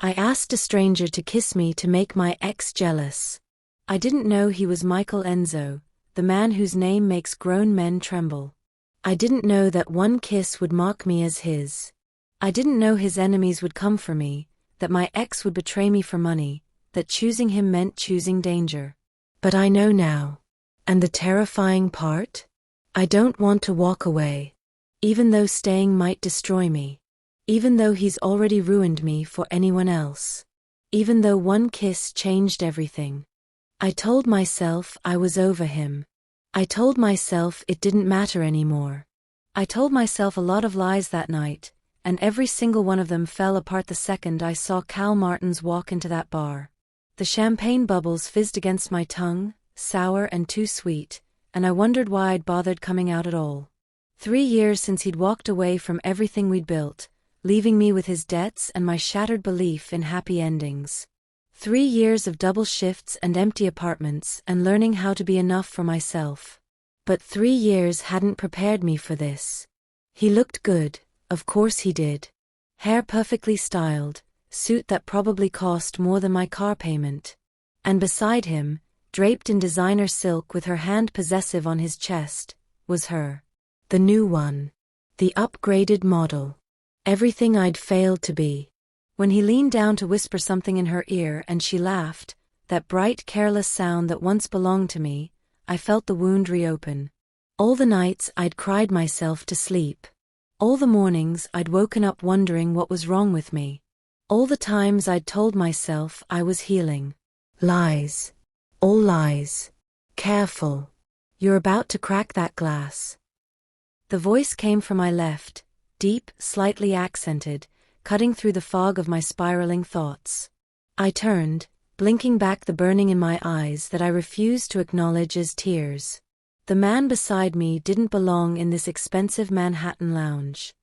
I asked a stranger to kiss me to make my ex jealous. I didn't know he was Michael Enzo, the man whose name makes grown men tremble. I didn't know that one kiss would mark me as his. I didn't know his enemies would come for me, that my ex would betray me for money, that choosing him meant choosing danger. But I know now. And the terrifying part? I don't want to walk away. Even though staying might destroy me. Even though he's already ruined me for anyone else. Even though one kiss changed everything. I told myself I was over him. I told myself it didn't matter anymore. I told myself a lot of lies that night, and every single one of them fell apart the second I saw Cal Martins walk into that bar. The champagne bubbles fizzed against my tongue, sour and too sweet, and I wondered why I'd bothered coming out at all. 3 years since he'd walked away from everything we'd built, leaving me with his debts and my shattered belief in happy endings. 3 years of double shifts and empty apartments and learning how to be enough for myself. But 3 years hadn't prepared me for this. He looked good, of course he did. Hair perfectly styled, suit that probably cost more than my car payment. And beside him, draped in designer silk with her hand possessive on his chest, was her. The new one. The upgraded model. Everything I'd failed to be. When he leaned down to whisper something in her ear and she laughed, that bright careless sound that once belonged to me, I felt the wound reopen. All the nights I'd cried myself to sleep. All the mornings I'd woken up wondering what was wrong with me. All the times I'd told myself I was healing. Lies. All lies. Careful. You're about to crack that glass. The voice came from my left, deep, slightly accented, cutting through the fog of my spiraling thoughts. I turned, blinking back the burning in my eyes that I refused to acknowledge as tears. The man beside me didn't belong in this expensive Manhattan lounge.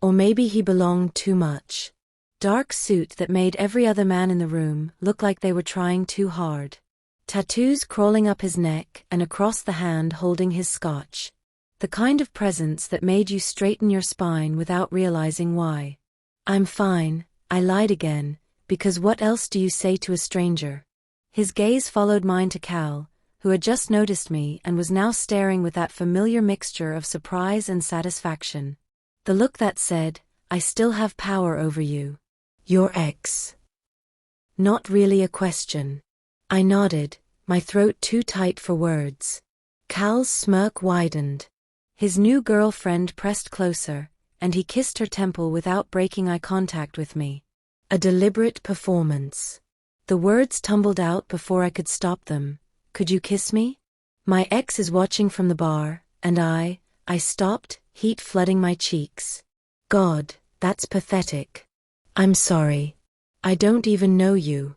Or maybe he belonged too much. Dark suit that made every other man in the room look like they were trying too hard. Tattoos crawling up his neck and across the hand holding his scotch. The kind of presence that made you straighten your spine without realizing why. I'm fine, I lied again, because what else do you say to a stranger? His gaze followed mine to Cal, who had just noticed me and was now staring with that familiar mixture of surprise and satisfaction. The look that said, I still have power over you. Your ex. Not really a question. I nodded, my throat too tight for words. Cal's smirk widened. His new girlfriend pressed closer, and he kissed her temple without breaking eye contact with me. A deliberate performance. The words tumbled out before I could stop them. Could you kiss me? My ex is watching from the bar, and I stopped, heat flooding my cheeks. God, that's pathetic. I'm sorry. I don't even know you.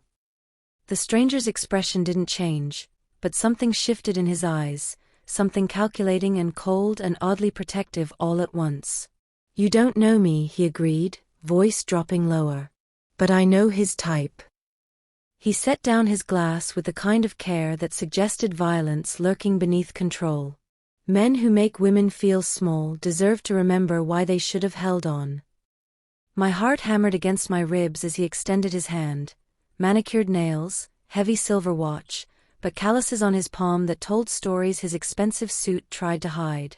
The stranger's expression didn't change, but something shifted in his eyes, something calculating and cold and oddly protective all at once. You don't know me, he agreed, voice dropping lower. But I know his type. He set down his glass with the kind of care that suggested violence lurking beneath control. Men who make women feel small deserve to remember why they should have held on. My heart hammered against my ribs as he extended his hand. Manicured nails, heavy silver watch, but calluses on his palm that told stories his expensive suit tried to hide.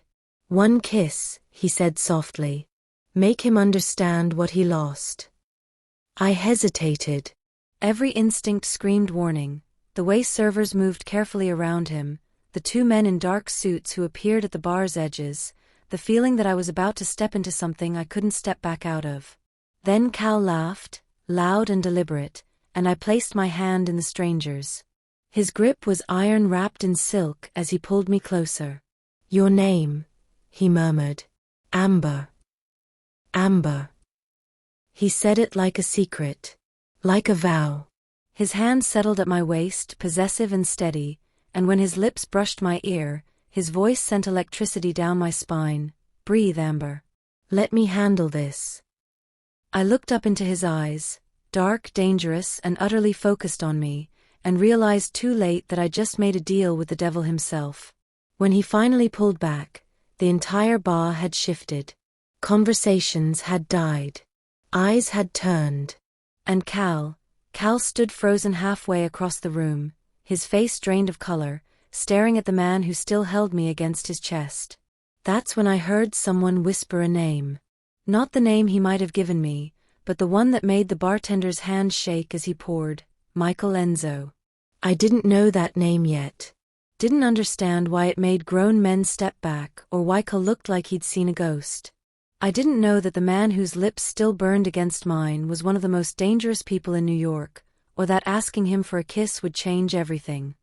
One kiss, he said softly. Make him understand what he lost. I hesitated. Every instinct screamed warning, the way servers moved carefully around him, the 2 men in dark suits who appeared at the bar's edges, the feeling that I was about to step into something I couldn't step back out of. Then Cal laughed, loud and deliberate, and I placed my hand in the stranger's. His grip was iron wrapped in silk as he pulled me closer. Your name, he murmured. Amber. Amber. He said it like a secret. Like a vow. His hand settled at my waist, possessive and steady, and when his lips brushed my ear, his voice sent electricity down my spine. Breathe, Amber. Let me handle this. I looked up into his eyes, dark, dangerous, and utterly focused on me, and realized too late that I just made a deal with the devil himself. When he finally pulled back, the entire bar had shifted. Conversations had died. Eyes had turned. And Cal, Cal stood frozen halfway across the room, his face drained of color, staring at the man who still held me against his chest. That's when I heard someone whisper a name. Not the name he might have given me, but the one that made the bartender's hand shake as he poured, Michael Enzo. I didn't know that name yet. Didn't understand why it made grown men step back or why Cal looked like he'd seen a ghost. I didn't know that the man whose lips still burned against mine was one of the most dangerous people in New York, or that asking him for a kiss would change everything.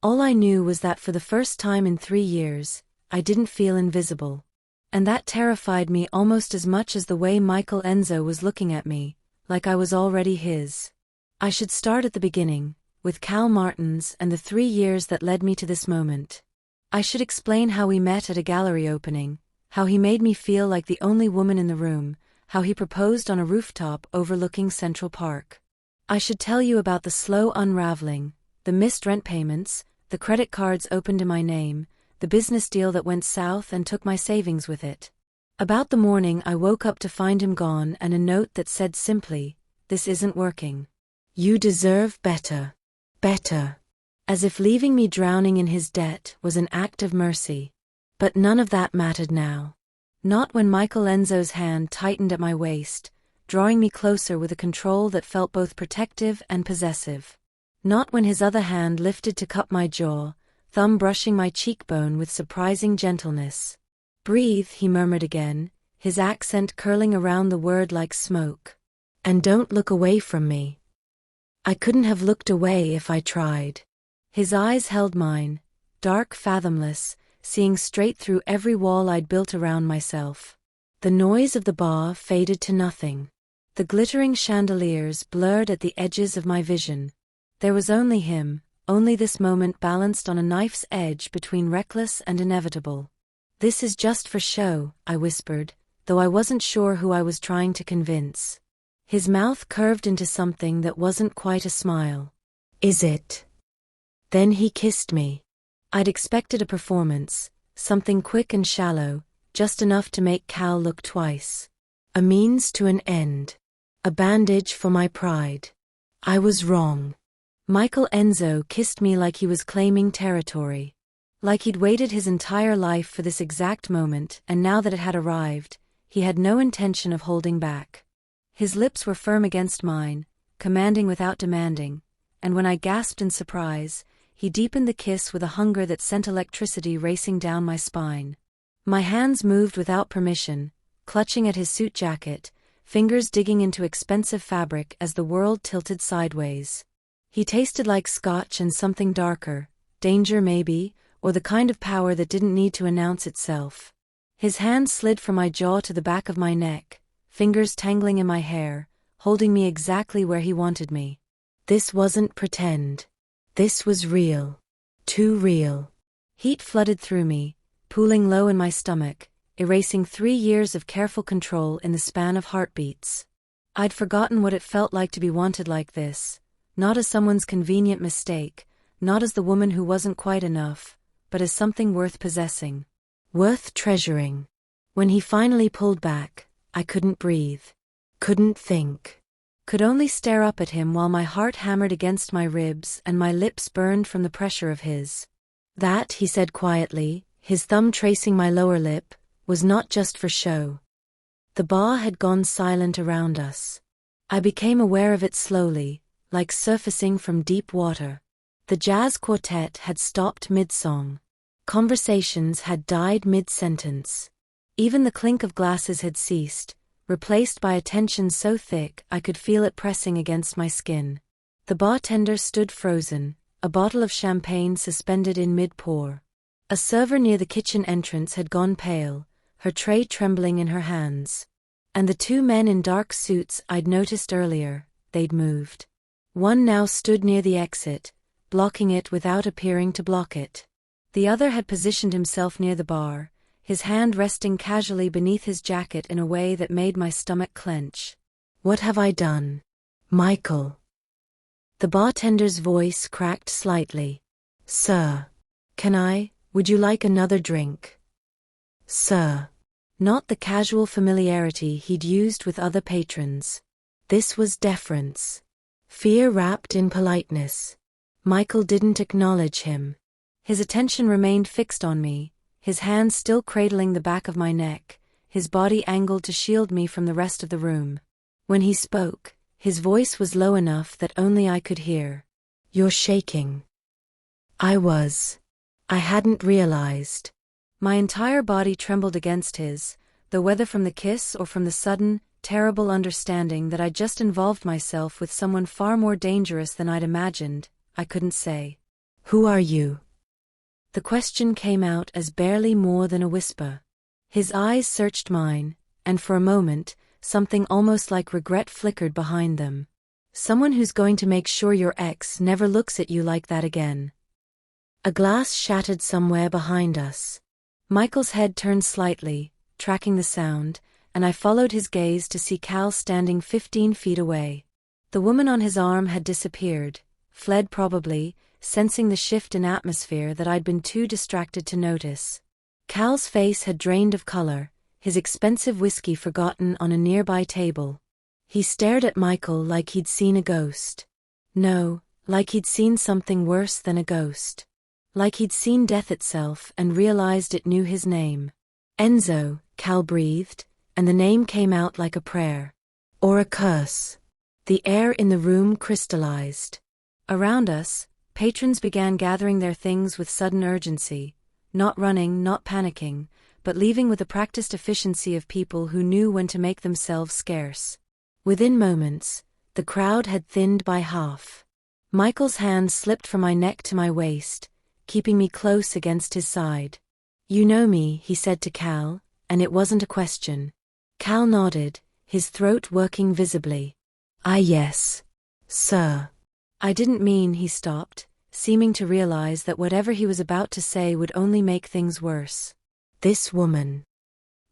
All I knew was that for the first time in 3 years, I didn't feel invisible. And that terrified me almost as much as the way Michael Enzo was looking at me, like I was already his. I should start at the beginning, with Cal Martins and the 3 years that led me to this moment. I should explain how we met at a gallery opening, how he made me feel like the only woman in the room, how he proposed on a rooftop overlooking Central Park. I should tell you about the slow unraveling, the missed rent payments, the credit cards opened in my name, the business deal that went south and took my savings with it. About the morning I woke up to find him gone and a note that said simply, "This isn't working. You deserve better. Better." As if leaving me drowning in his debt was an act of mercy. But none of that mattered now. Not when Michael Enzo's hand tightened at my waist, drawing me closer with a control that felt both protective and possessive. Not when his other hand lifted to cup my jaw, thumb brushing my cheekbone with surprising gentleness. "Breathe," he murmured again, his accent curling around the word like smoke. "And don't look away from me." I couldn't have looked away if I tried. His eyes held mine, dark, fathomless, seeing straight through every wall I'd built around myself. The noise of the bar faded to nothing. The glittering chandeliers blurred at the edges of my vision. There was only him, only this moment balanced on a knife's edge between reckless and inevitable. "This is just for show," I whispered, though I wasn't sure who I was trying to convince. His mouth curved into something that wasn't quite a smile. "Is it?" Then he kissed me. I'd expected a performance, something quick and shallow, just enough to make Cal look twice. A means to an end. A bandage for my pride. I was wrong. Michael Enzo kissed me like he was claiming territory. Like he'd waited his entire life for this exact moment, and now that it had arrived, he had no intention of holding back. His lips were firm against mine, commanding without demanding, and when I gasped in surprise, he deepened the kiss with a hunger that sent electricity racing down my spine. My hands moved without permission, clutching at his suit jacket, fingers digging into expensive fabric as the world tilted sideways. He tasted like scotch and something darker, danger maybe, or the kind of power that didn't need to announce itself. His hand slid from my jaw to the back of my neck, fingers tangling in my hair, holding me exactly where he wanted me. This wasn't pretend. This was real. Too real. Heat flooded through me, pooling low in my stomach, erasing 3 years of careful control in the span of heartbeats. I'd forgotten what it felt like to be wanted like this, not as someone's convenient mistake, not as the woman who wasn't quite enough, but as something worth possessing. Worth treasuring. When he finally pulled back, I couldn't breathe. Couldn't think. Could only stare up at him while my heart hammered against my ribs and my lips burned from the pressure of his. That, he said quietly, his thumb tracing my lower lip, was not just for show. The bar had gone silent around us. I became aware of it slowly, like surfacing from deep water. The jazz quartet had stopped mid-song. Conversations had died mid-sentence. Even the clink of glasses had ceased, replaced by a tension so thick I could feel it pressing against my skin. The bartender stood frozen, a bottle of champagne suspended in mid-pour. A server near the kitchen entrance had gone pale, her tray trembling in her hands. And the 2 men in dark suits I'd noticed earlier, they'd moved. One now stood near the exit, blocking it without appearing to block it. The other had positioned himself near the bar, his hand resting casually beneath his jacket in a way that made my stomach clench. "What have I done? Michael?" The bartender's voice cracked slightly. "Sir. Would you like another drink?" "Sir." Not the casual familiarity he'd used with other patrons. This was deference. Fear wrapped in politeness. Michael didn't acknowledge him. His attention remained fixed on me, his hands still cradling the back of my neck, his body angled to shield me from the rest of the room. When he spoke, his voice was low enough that only I could hear. "You're shaking." I was. I hadn't realized. My entire body trembled against his, though whether from the kiss or from the sudden, terrible understanding that I'd just involved myself with someone far more dangerous than I'd imagined, I couldn't say. "Who are you?" The question came out as barely more than a whisper. His eyes searched mine, and for a moment, something almost like regret flickered behind them. "Someone who's going to make sure your ex never looks at you like that again." A glass shattered somewhere behind us. Michael's head turned slightly, tracking the sound, and I followed his gaze to see Cal standing 15 feet away. The woman on his arm had disappeared, fled probably, sensing the shift in atmosphere that I'd been too distracted to notice. Cal's face had drained of color, his expensive whiskey forgotten on a nearby table. He stared at Michael like he'd seen a ghost. No, like he'd seen something worse than a ghost. Like he'd seen death itself and realized it knew his name. "Enzo," Cal breathed, and the name came out like a prayer. Or a curse. The air in the room crystallized. Around us, patrons began gathering their things with sudden urgency, not running, not panicking, but leaving with the practiced efficiency of people who knew when to make themselves scarce. Within moments, the crowd had thinned by half. Michael's hand slipped from my neck to my waist, keeping me close against his side. "You know me," he said to Cal, and it wasn't a question. Cal nodded, his throat working visibly. Yes, sir." "I didn't mean," he stopped, seeming to realize that whatever he was about to say would only make things worse. "This woman."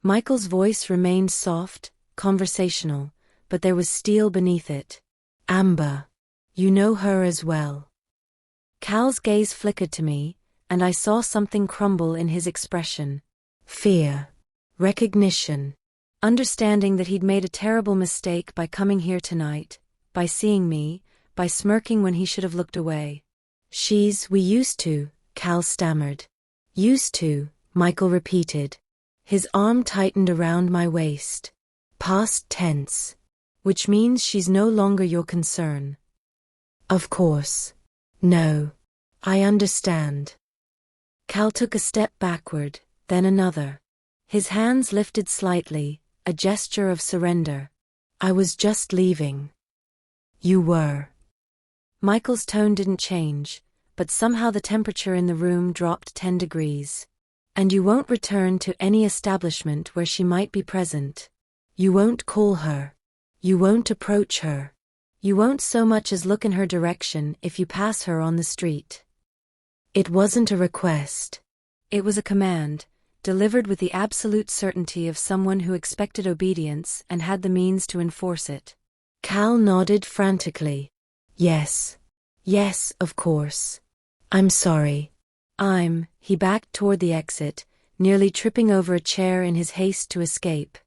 Michael's voice remained soft, conversational, but there was steel beneath it. "Amber. You know her as well." Cal's gaze flickered to me, and I saw something crumble in his expression. Fear. Recognition. Understanding that he'd made a terrible mistake by coming here tonight, by seeing me, by smirking when he should have looked away. We used to," Cal stammered. "Used to," Michael repeated. His arm tightened around my waist. "Past tense. Which means she's no longer your concern." "Of course. No. I understand." Cal took a step backward, then another. His hands lifted slightly, a gesture of surrender. "I was just leaving." "You were." Michael's tone didn't change, but somehow the temperature in the room dropped 10 degrees. "And you won't return to any establishment where she might be present. You won't call her. You won't approach her. You won't so much as look in her direction if you pass her on the street." It wasn't a request. It was a command, delivered with the absolute certainty of someone who expected obedience and had the means to enforce it. Cal nodded frantically. Yes. Yes, of course. I'm sorry." He backed toward the exit, nearly tripping over a chair in his haste to escape.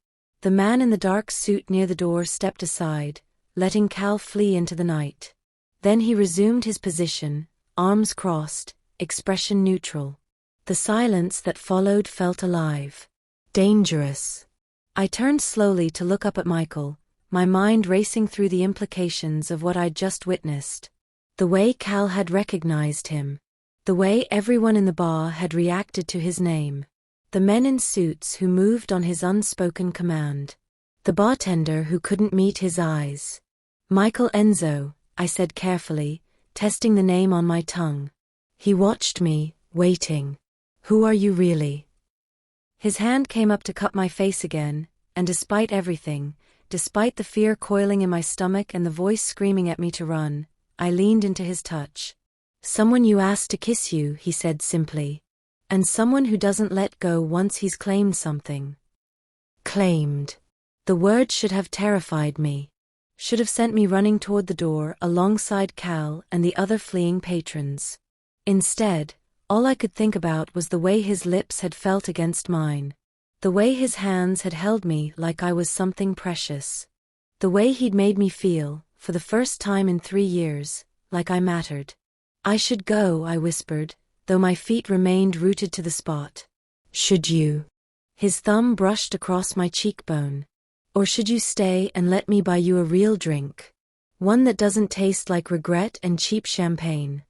The man in the dark suit near the door stepped aside, letting Cal flee into the night. Then he resumed his position, arms crossed, expression neutral. The silence that followed felt alive. Dangerous. I turned slowly to look up at Michael, my mind racing through the implications of what I'd just witnessed. The way Cal had recognized him. The way everyone in the bar had reacted to his name. The men in suits who moved on his unspoken command. The bartender who couldn't meet his eyes. "Michael Enzo," I said carefully, testing the name on my tongue. He watched me, waiting. "Who are you really?" His hand came up to cup my face again, and despite everything, despite the fear coiling in my stomach and the voice screaming at me to run, I leaned into his touch. "Someone you asked to kiss you," he said simply. "And someone who doesn't let go once he's claimed something." Claimed. The word should have terrified me. Should have sent me running toward the door alongside Cal and the other fleeing patrons. Instead, all I could think about was the way his lips had felt against mine. The way his hands had held me like I was something precious. The way he'd made me feel, for the first time in 3 years, like I mattered. I should go, I whispered, though my feet remained rooted to the spot. Should you? His thumb brushed across my cheekbone. Or should you stay and let me buy you a real drink? One that doesn't taste like regret and cheap champagne.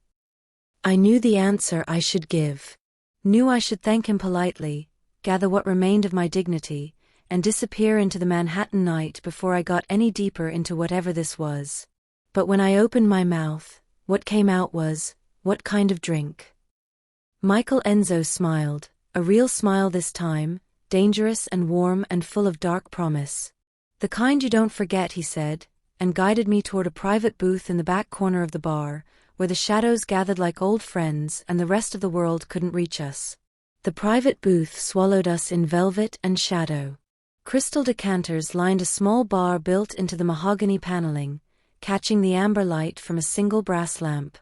I knew the answer I should give. Knew I should thank him politely, gather what remained of my dignity, and disappear into the Manhattan night before I got any deeper into whatever this was. But when I opened my mouth, what came out was, "What kind of drink?" Michael Enzo smiled, a real smile this time, dangerous and warm and full of dark promise. "The kind you don't forget," he said, and guided me toward a private booth in the back corner of the bar, where the shadows gathered like old friends and the rest of the world couldn't reach us. The private booth swallowed us in velvet and shadow. Crystal decanters lined a small bar built into the mahogany paneling, catching the amber light from a single brass lamp.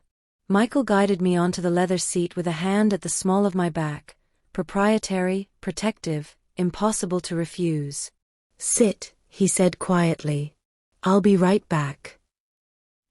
Michael guided me onto the leather seat with a hand at the small of my back, proprietary, protective, impossible to refuse. "Sit," he said quietly. "I'll be right back."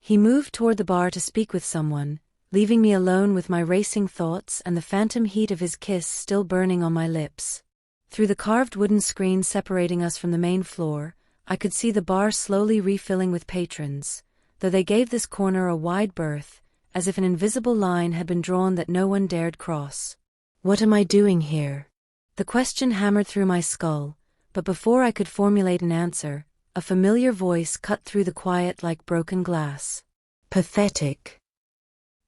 He moved toward the bar to speak with someone, leaving me alone with my racing thoughts and the phantom heat of his kiss still burning on my lips. Through the carved wooden screen separating us from the main floor, I could see the bar slowly refilling with patrons, though they gave this corner a wide berth, as if an invisible line had been drawn that no one dared cross. What am I doing here? The question hammered through my skull, but before I could formulate an answer, a familiar voice cut through the quiet like broken glass. "Pathetic."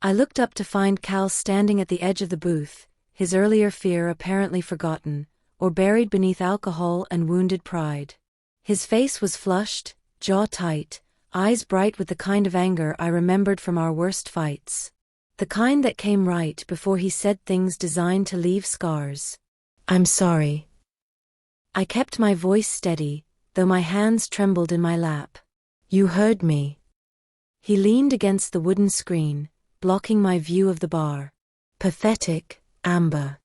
I looked up to find Cal standing at the edge of the booth, his earlier fear apparently forgotten, or buried beneath alcohol and wounded pride. His face was flushed, jaw tight, eyes bright with the kind of anger I remembered from our worst fights. The kind that came right before he said things designed to leave scars. "I'm sorry." I kept my voice steady, though my hands trembled in my lap. "You heard me." He leaned against the wooden screen, blocking my view of the bar. "Pathetic, Amber.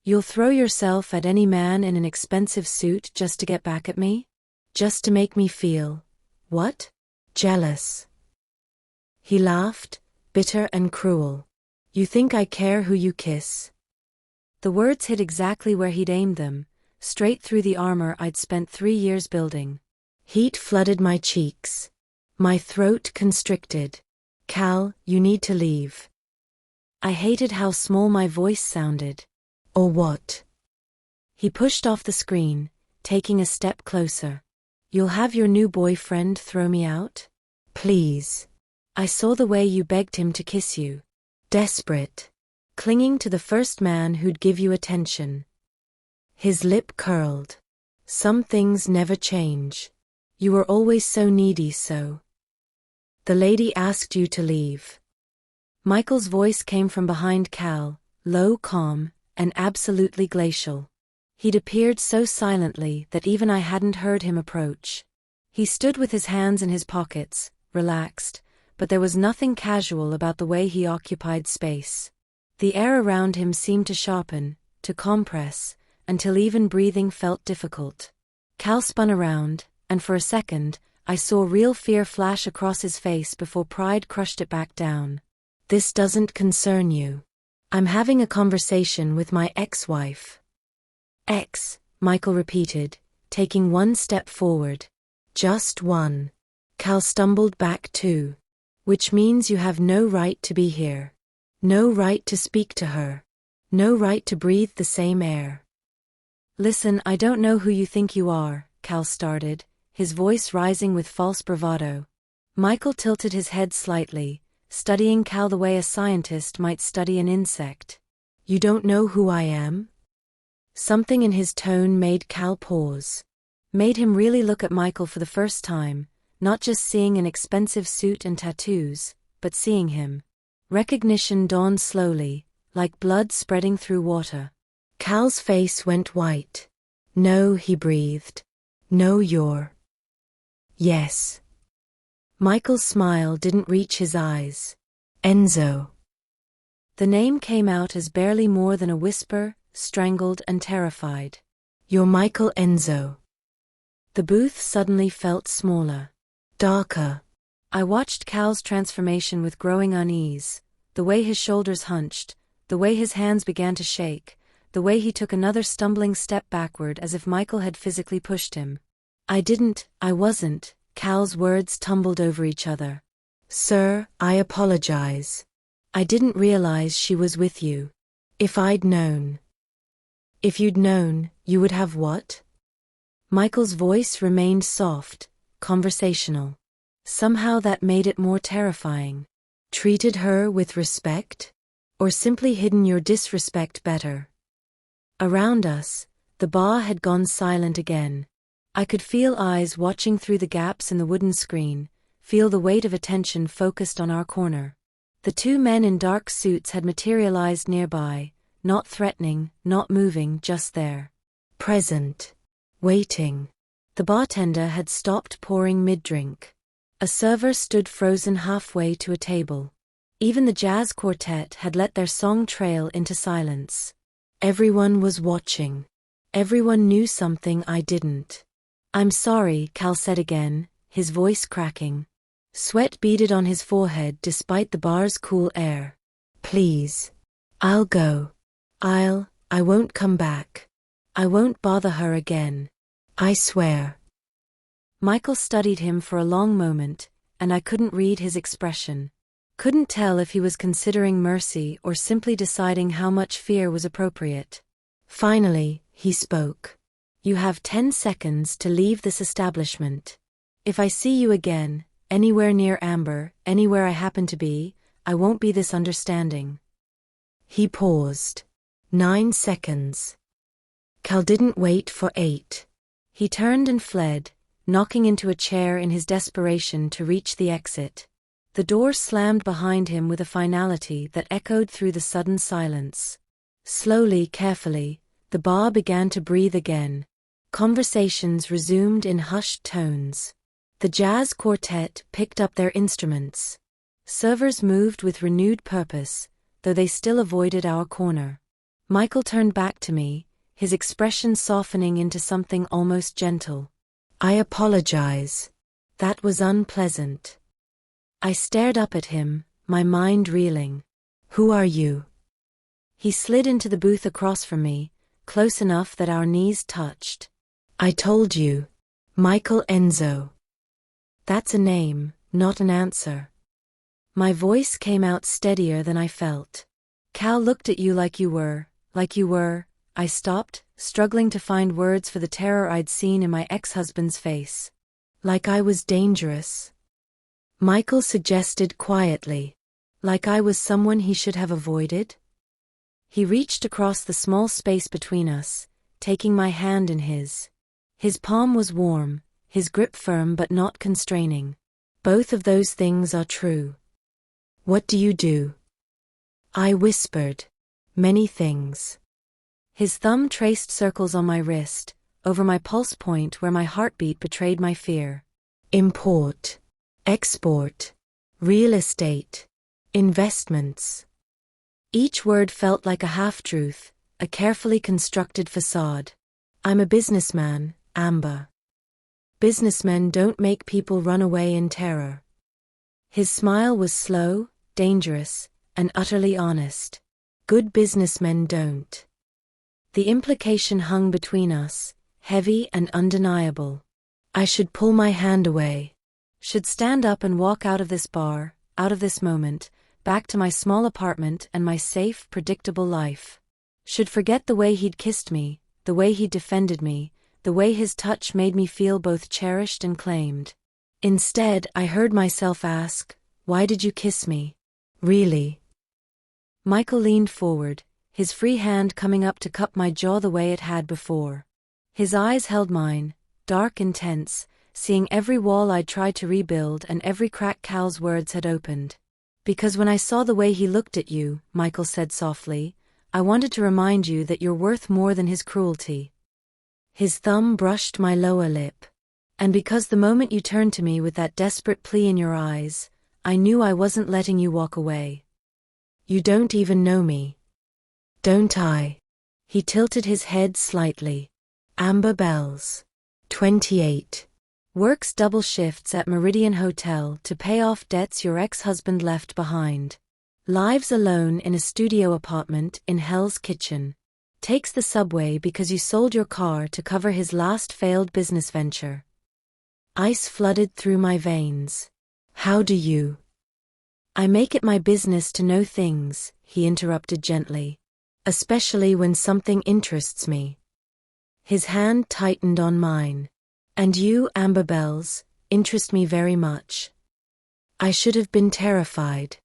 You'll throw yourself at any man in an expensive suit just to get back at me? Just to make me feel, what? Jealous." He laughed, bitter and cruel. "You think I care who you kiss?" The words hit exactly where he'd aimed them, straight through the armor I'd spent 3 years building. Heat flooded my cheeks. My throat constricted. "Cal, you need to leave." I hated how small my voice sounded. "Or what?" He pushed off the screen, taking a step closer. "You'll have your new boyfriend throw me out? Please." I saw the way you begged him to kiss you. Desperate. Clinging to the first man who'd give you attention. His lip curled. "Some things never change. You were always so needy, so." "The lady asked you to leave." Michael's voice came from behind Cal, low, calm, and absolutely glacial. He'd appeared so silently that even I hadn't heard him approach. He stood with his hands in his pockets, relaxed, but there was nothing casual about the way he occupied space. The air around him seemed to sharpen, to compress, until even breathing felt difficult. Cal spun around, and for a second, I saw real fear flash across his face before pride crushed it back down. "This doesn't concern you. I'm having a conversation with my ex-wife." "Ex," Michael repeated, taking one step forward. "Just one." Cal stumbled back too. "Which means you have no right to be here. No right to speak to her. No right to breathe the same air." "Listen, I don't know who you think you are," Cal started, his voice rising with false bravado. Michael tilted his head slightly, studying Cal the way a scientist might study an insect. "You don't know who I am?" Something in his tone made Cal pause. Made him really look at Michael for the first time, not just seeing an expensive suit and tattoos, but seeing him. Recognition dawned slowly, like blood spreading through water. Cal's face went white. "No," he breathed. "No, you're." "Yes." Michael's smile didn't reach his eyes. "Enzo." The name came out as barely more than a whisper, strangled and terrified. "You're Michael Enzo." The booth suddenly felt smaller. Darker. I watched Cal's transformation with growing unease, the way his shoulders hunched, the way his hands began to shake, the way he took another stumbling step backward as if Michael had physically pushed him. I wasn't, Cal's words tumbled over each other. Sir, I apologize. I didn't realize she was with you. If I'd known. If you'd known, you would have what? Michael's voice remained soft, conversational. Somehow that made it more terrifying. Treated her with respect? Or simply hidden your disrespect better? Around us, the bar had gone silent again. I could feel eyes watching through the gaps in the wooden screen, feel the weight of attention focused on our corner. The two men in dark suits had materialized nearby, not threatening, not moving, just there. Present. Waiting. The bartender had stopped pouring mid-drink. A server stood frozen halfway to a table. Even the jazz quartet had let their song trail into silence. Everyone was watching. Everyone knew something I didn't. I'm sorry, Cal said again, his voice cracking. Sweat beaded on his forehead despite the bar's cool air. Please. I'll go. I won't come back. I won't bother her again. I swear. Michael studied him for a long moment, and I couldn't read his expression. Couldn't tell if he was considering mercy or simply deciding how much fear was appropriate. Finally, he spoke. You have 10 seconds to leave this establishment. If I see you again, anywhere near Amber, anywhere I happen to be, I won't be this understanding. He paused. 9 seconds. Cal didn't wait for 8. He turned and fled, knocking into a chair in his desperation to reach the exit. The door slammed behind him with a finality that echoed through the sudden silence. Slowly, carefully, the bar began to breathe again. Conversations resumed in hushed tones. The jazz quartet picked up their instruments. Servers moved with renewed purpose, though they still avoided our corner. Michael turned back to me, his expression softening into something almost gentle. I apologize. That was unpleasant. I stared up at him, my mind reeling. Who are you? He slid into the booth across from me, close enough that our knees touched. I told you. Michael Enzo. That's a name, not an answer. My voice came out steadier than I felt. Cal looked at you like you were. I stopped, struggling to find words for the terror I'd seen in my ex-husband's face. Like I was dangerous. Michael suggested quietly. Like I was someone he should have avoided? He reached across the small space between us, taking my hand in his. His palm was warm, his grip firm but not constraining. Both of those things are true. What do you do? I whispered. Many things. His thumb traced circles on my wrist, over my pulse point where my heartbeat betrayed my fear. Import. Export. Real estate. Investments. Each word felt like a half-truth, a carefully constructed facade. I'm a businessman, Amber. Businessmen don't make people run away in terror. His smile was slow, dangerous, and utterly honest. Good businessmen don't. The implication hung between us, heavy and undeniable. I should pull my hand away. Should stand up and walk out of this bar, out of this moment, back to my small apartment and my safe, predictable life. Should forget the way he'd kissed me, the way he'd defended me, the way his touch made me feel both cherished and claimed. Instead, I heard myself ask, why did you kiss me? Really? Michael leaned forward, his free hand coming up to cup my jaw the way it had before. His eyes held mine, dark, intense, seeing every wall I'd tried to rebuild and every crack Cal's words had opened. Because when I saw the way he looked at you, Michael said softly, I wanted to remind you that you're worth more than his cruelty. His thumb brushed my lower lip. And because the moment you turned to me with that desperate plea in your eyes, I knew I wasn't letting you walk away. You don't even know me. Don't I? He tilted his head slightly. Amber Bells. 28. Works double shifts at Meridian Hotel to pay off debts your ex-husband left behind. Lives alone in a studio apartment in Hell's Kitchen. Takes the subway because you sold your car to cover his last failed business venture. Ice flooded through my veins. How do you? I make it my business to know things, he interrupted gently. Especially when something interests me. His hand tightened on mine. And you, Amber Bells, interest me very much. I should have been terrified.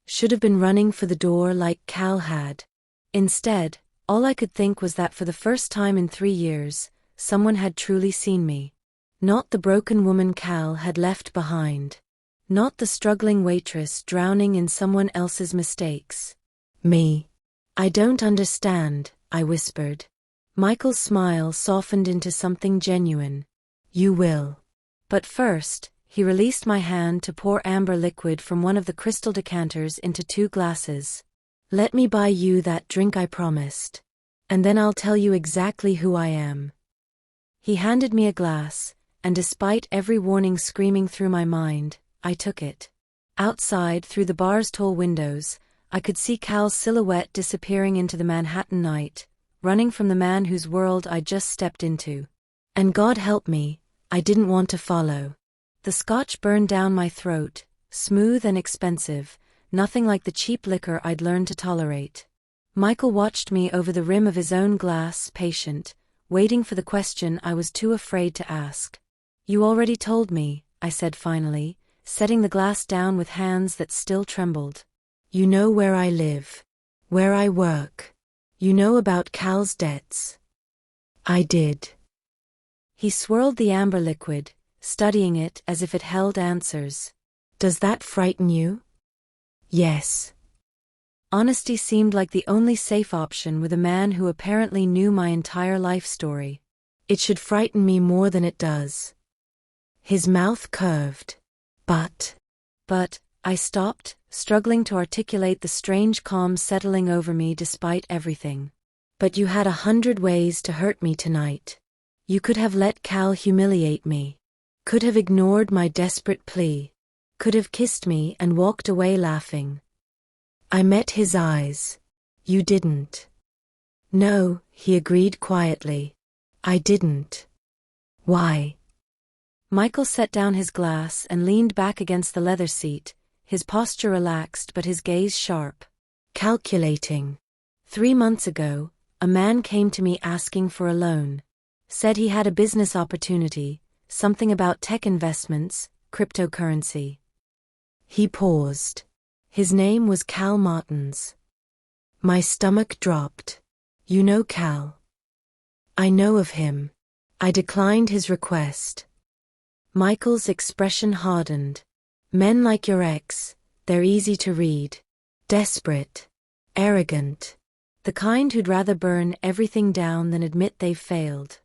Should have been running for the door like Cal had. Instead, all I could think was that for the first time in 3 years, someone had truly seen me. Not the broken woman Cal had left behind. Not the struggling waitress drowning in someone else's mistakes. Me. I don't understand, I whispered. Michael's smile softened into something genuine. You will. But first, he released my hand to pour amber liquid from one of the crystal decanters into 2 glasses. Let me buy you that drink I promised. And then I'll tell you exactly who I am. He handed me a glass, and despite every warning screaming through my mind, I took it. Outside, through the bar's tall windows, I could see Cal's silhouette disappearing into the Manhattan night, running from the man whose world I'd just stepped into. And God help me, I didn't want to follow. The scotch burned down my throat, smooth and expensive, nothing like the cheap liquor I'd learned to tolerate. Michael watched me over the rim of his own glass, patient, waiting for the question I was too afraid to ask. You already told me, I said finally, setting the glass down with hands that still trembled. You know where I live. Where I work. You know about Cal's debts. I did. He swirled the amber liquid, studying it as if it held answers. Does that frighten you? Yes. Honesty seemed like the only safe option with a man who apparently knew my entire life story. It should frighten me more than it does. His mouth curved. But, I stopped, struggling to articulate the strange calm settling over me despite everything. But you had 100 ways to hurt me tonight. You could have let Cal humiliate me. Could have ignored my desperate plea. Could have kissed me and walked away laughing. I met his eyes. You didn't. No, he agreed quietly. I didn't. Why? Michael set down his glass and leaned back against the leather seat, his posture relaxed but his gaze sharp. Calculating. 3 months ago, a man came to me asking for a loan. Said he had a business opportunity, something about tech investments, cryptocurrency. He paused. His name was Cal Martins. My stomach dropped. You know Cal? I know of him. I declined his request. Michael's expression hardened. Men like your ex, they're easy to read. Desperate. Arrogant. The kind who'd rather burn everything down than admit they've failed.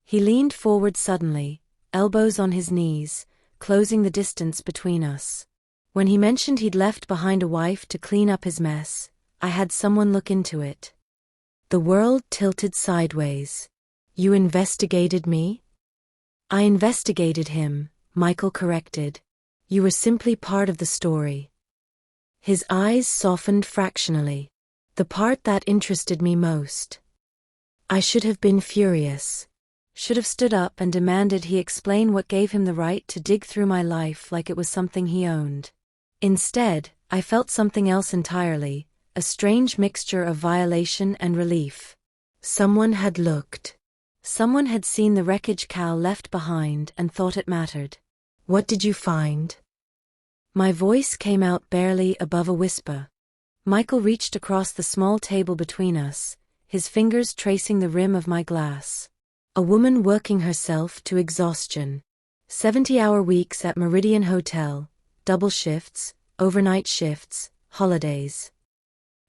He leaned forward suddenly, elbows on his knees, closing the distance between us. When he mentioned he'd left behind a wife to clean up his mess, I had someone look into it. The world tilted sideways. You investigated me? I investigated him, Michael corrected. You were simply part of the story. His eyes softened fractionally. The part that interested me most. I should have been furious. Should have stood up and demanded he explain what gave him the right to dig through my life like it was something he owned. Instead, I felt something else entirely, a strange mixture of violation and relief. Someone had looked. Someone had seen the wreckage Cal left behind and thought it mattered. What did you find? My voice came out barely above a whisper. Michael reached across the small table between us, his fingers tracing the rim of my glass. A woman working herself to exhaustion. 70-hour weeks at Meridian Hotel, double shifts, overnight shifts, holidays.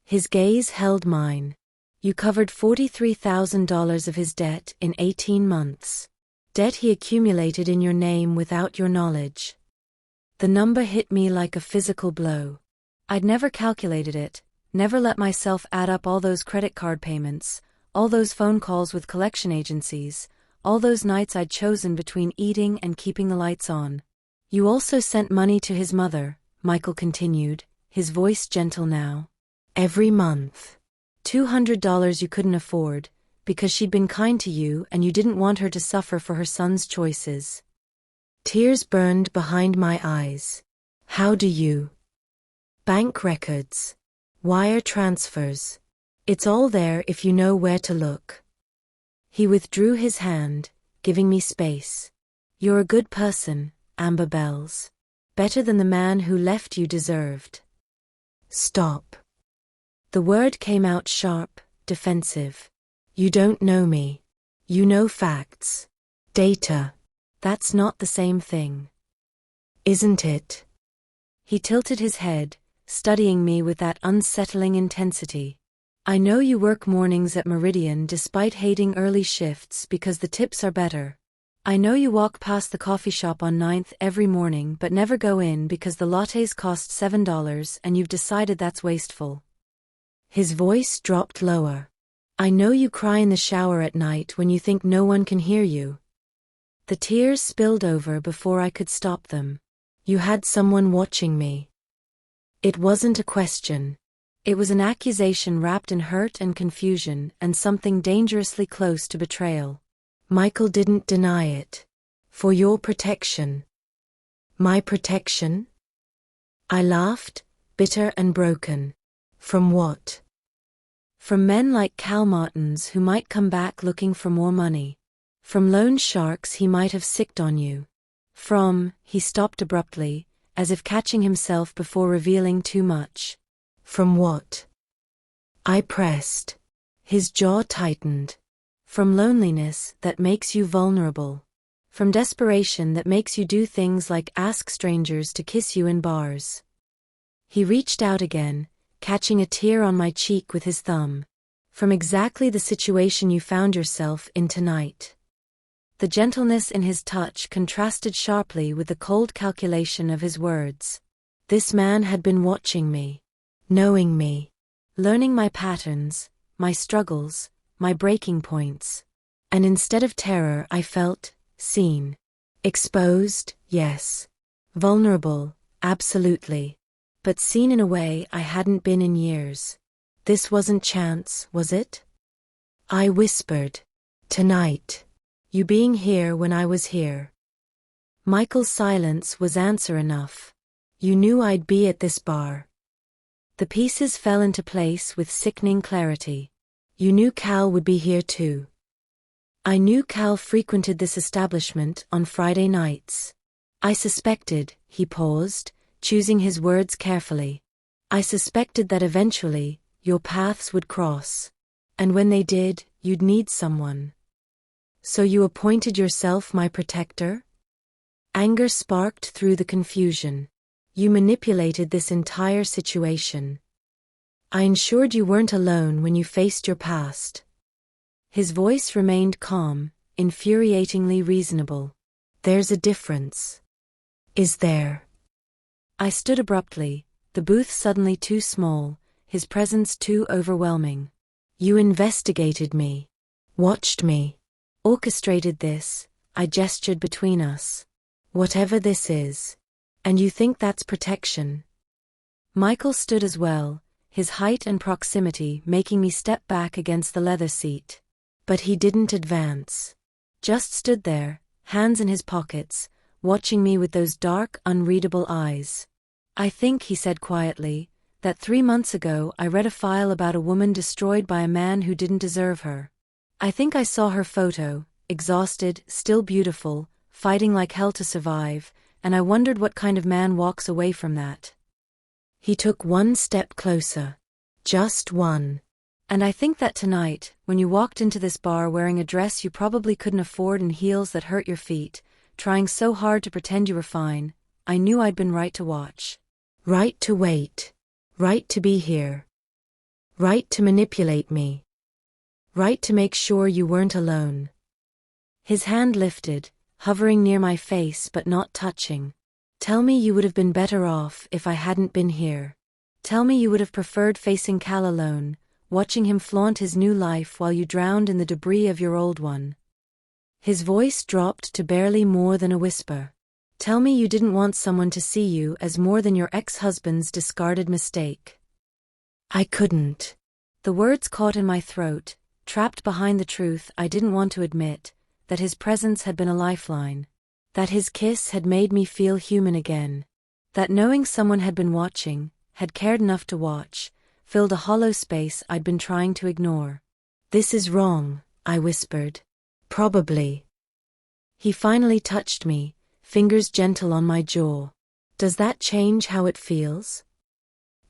His gaze held mine. You covered $43,000 of his debt in 18 months. Debt he accumulated in your name without your knowledge. The number hit me like a physical blow. I'd never calculated it, never let myself add up all those credit card payments, all those phone calls with collection agencies, all those nights I'd chosen between eating and keeping the lights on. You also sent money to his mother, Michael continued, his voice gentle now. Every month. $200 you couldn't afford, because she'd been kind to you and you didn't want her to suffer for her son's choices. Tears burned behind my eyes. How do you? Bank records. Wire transfers. It's all there if you know where to look. He withdrew his hand, giving me space. You're a good person, Amber Bells. Better than the man who left you deserved. Stop. The word came out sharp, defensive. You don't know me. You know facts. Data. That's not the same thing. Isn't it? He tilted his head, studying me with that unsettling intensity. I know you work mornings at Meridian despite hating early shifts because the tips are better. I know you walk past the coffee shop on 9th every morning but never go in because the lattes cost $7 and you've decided that's wasteful. His voice dropped lower. I know you cry in the shower at night when you think no one can hear you. The tears spilled over before I could stop them. You had someone watching me. It wasn't a question. It was an accusation wrapped in hurt and confusion and something dangerously close to betrayal. Michael didn't deny it. For your protection. My protection? I laughed, bitter and broken. From what? From men like Cal Martins who might come back looking for more money. From loan sharks he might have sicked on you. He stopped abruptly, as if catching himself before revealing too much. From what? I pressed. His jaw tightened. From loneliness that makes you vulnerable. From desperation that makes you do things like ask strangers to kiss you in bars. He reached out again, catching a tear on my cheek with his thumb. From exactly the situation you found yourself in tonight. The gentleness in his touch contrasted sharply with the cold calculation of his words. This man had been watching me, knowing me, learning my patterns, my struggles, my breaking points. And instead of terror I felt seen. Exposed, yes. Vulnerable, absolutely. But seen in a way I hadn't been in years. This wasn't chance, was it? I whispered. Tonight. You being here when I was here. Michael's silence was answer enough. You knew I'd be at this bar. The pieces fell into place with sickening clarity. You knew Cal would be here too. I knew Cal frequented this establishment on Friday nights. I suspected, he paused, choosing his words carefully. I suspected that eventually, your paths would cross. And when they did, you'd need someone. So you appointed yourself my protector? Anger sparked through the confusion. You manipulated this entire situation. I ensured you weren't alone when you faced your past. His voice remained calm, infuriatingly reasonable. There's a difference. Is there? I stood abruptly, the booth suddenly too small, his presence too overwhelming. You investigated me. Watched me. Orchestrated this, I gestured between us. Whatever this is. And you think that's protection? Michael stood as well, his height and proximity making me step back against the leather seat. But he didn't advance. Just stood there, hands in his pockets, watching me with those dark, unreadable eyes. I think, he said quietly, that 3 months ago I read a file about a woman destroyed by a man who didn't deserve her. I think I saw her photo, exhausted, still beautiful, fighting like hell to survive, and I wondered what kind of man walks away from that. He took one step closer. Just one. And I think that tonight, when you walked into this bar wearing a dress you probably couldn't afford and heels that hurt your feet, trying so hard to pretend you were fine, I knew I'd been right to watch. Right to wait. Right to be here. Right to manipulate me. Right to make sure you weren't alone. His hand lifted, hovering near my face but not touching. Tell me you would have been better off if I hadn't been here. Tell me you would have preferred facing Cal alone, watching him flaunt his new life while you drowned in the debris of your old one. His voice dropped to barely more than a whisper. Tell me you didn't want someone to see you as more than your ex-husband's discarded mistake. I couldn't. The words caught in my throat, trapped behind the truth I didn't want to admit, that his presence had been a lifeline. That his kiss had made me feel human again. That knowing someone had been watching, had cared enough to watch, filled a hollow space I'd been trying to ignore. This is wrong, I whispered. Probably. He finally touched me, fingers gentle on my jaw. Does that change how it feels?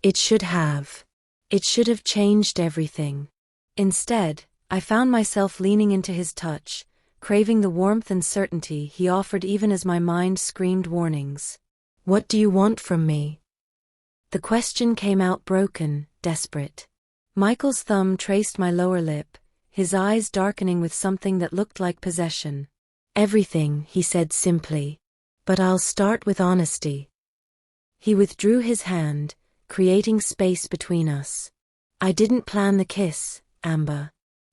It should have. It should have changed everything. Instead, I found myself leaning into his touch, craving the warmth and certainty he offered even as my mind screamed warnings. What do you want from me? The question came out broken, desperate. Michael's thumb traced my lower lip, his eyes darkening with something that looked like possession. Everything, he said simply. But I'll start with honesty. He withdrew his hand, creating space between us. I didn't plan the kiss, Amber.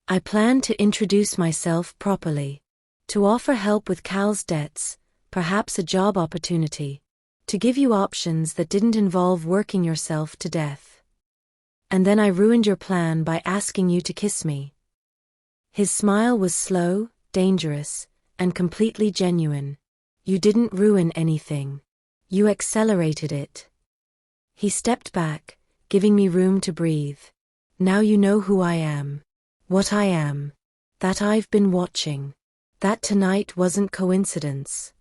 I planned to introduce myself properly. To offer help with Cal's debts, perhaps a job opportunity. To give you options that didn't involve working yourself to death. And then I ruined your plan by asking you to kiss me. His smile was slow, dangerous, and completely genuine. You didn't ruin anything. You accelerated it. He stepped back, giving me room to breathe. Now you know who I am. What I am. That I've been watching. That tonight wasn't coincidence.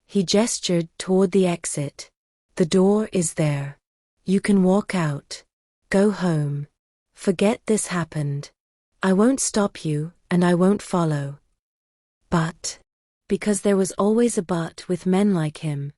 He gestured toward the exit. The door is there. You can walk out. Go home. Forget this happened. I won't stop you, and I won't follow. But. Because there was always a but with men like him.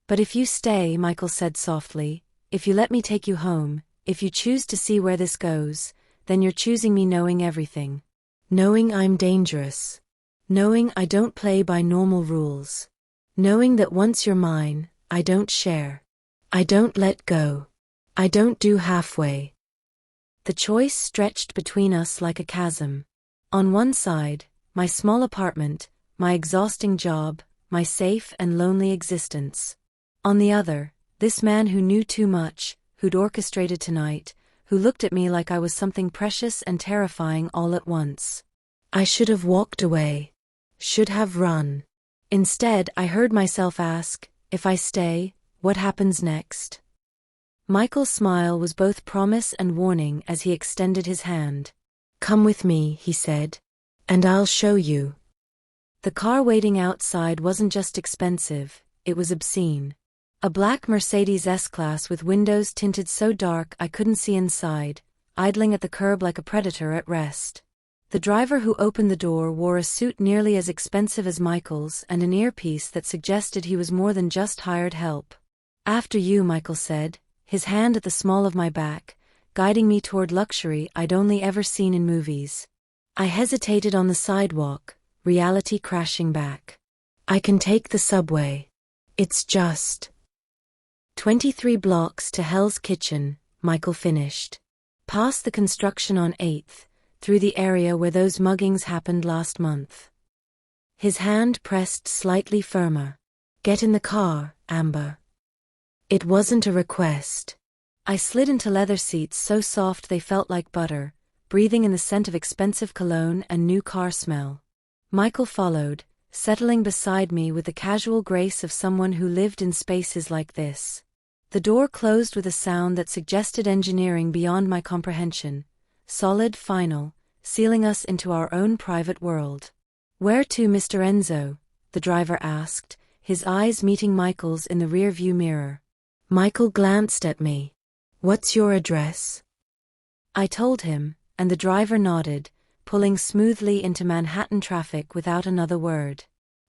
But if you stay, Michael said softly, if you let me take you home, if you choose to see where this goes, then you're choosing me knowing everything. Knowing I'm dangerous. Knowing I don't play by normal rules. Knowing that once you're mine, I don't share. I don't let go. I don't do halfway. The choice stretched between us like a chasm. On one side, my small apartment, my exhausting job, my safe and lonely existence. On the other, this man who knew too much, who'd orchestrated tonight, who looked at me like I was something precious and terrifying all at once. I should have walked away. Should have run. Instead, I heard myself ask, if I stay, what happens next? Michael's smile was both promise and warning as he extended his hand. Come with me, he said. And I'll show you. The car waiting outside wasn't just expensive, it was obscene. A black Mercedes S-Class with windows tinted so dark I couldn't see inside, idling at the curb like a predator at rest. The driver who opened the door wore a suit nearly as expensive as Michael's and an earpiece that suggested he was more than just hired help. After you, Michael said, his hand at the small of my back, guiding me toward luxury I'd only ever seen in movies. I hesitated on the sidewalk, reality crashing back. I can take the subway. It's just 23 blocks to Hell's Kitchen, Michael finished. Past the construction on 8th, through the area where those muggings happened last month. His hand pressed slightly firmer. Get in the car, Amber. It wasn't a request. I slid into leather seats so soft they felt like butter, breathing in the scent of expensive cologne and new car smell. Michael followed, settling beside me with the casual grace of someone who lived in spaces like this. The door closed with a sound that suggested engineering beyond my comprehension, solid, final, sealing us into our own private world. Where to, Mr. Enzo? The driver asked, his eyes meeting Michael's in the rear-view mirror. Michael glanced at me. What's your address? I told him, and the driver nodded, pulling smoothly into Manhattan traffic without another word.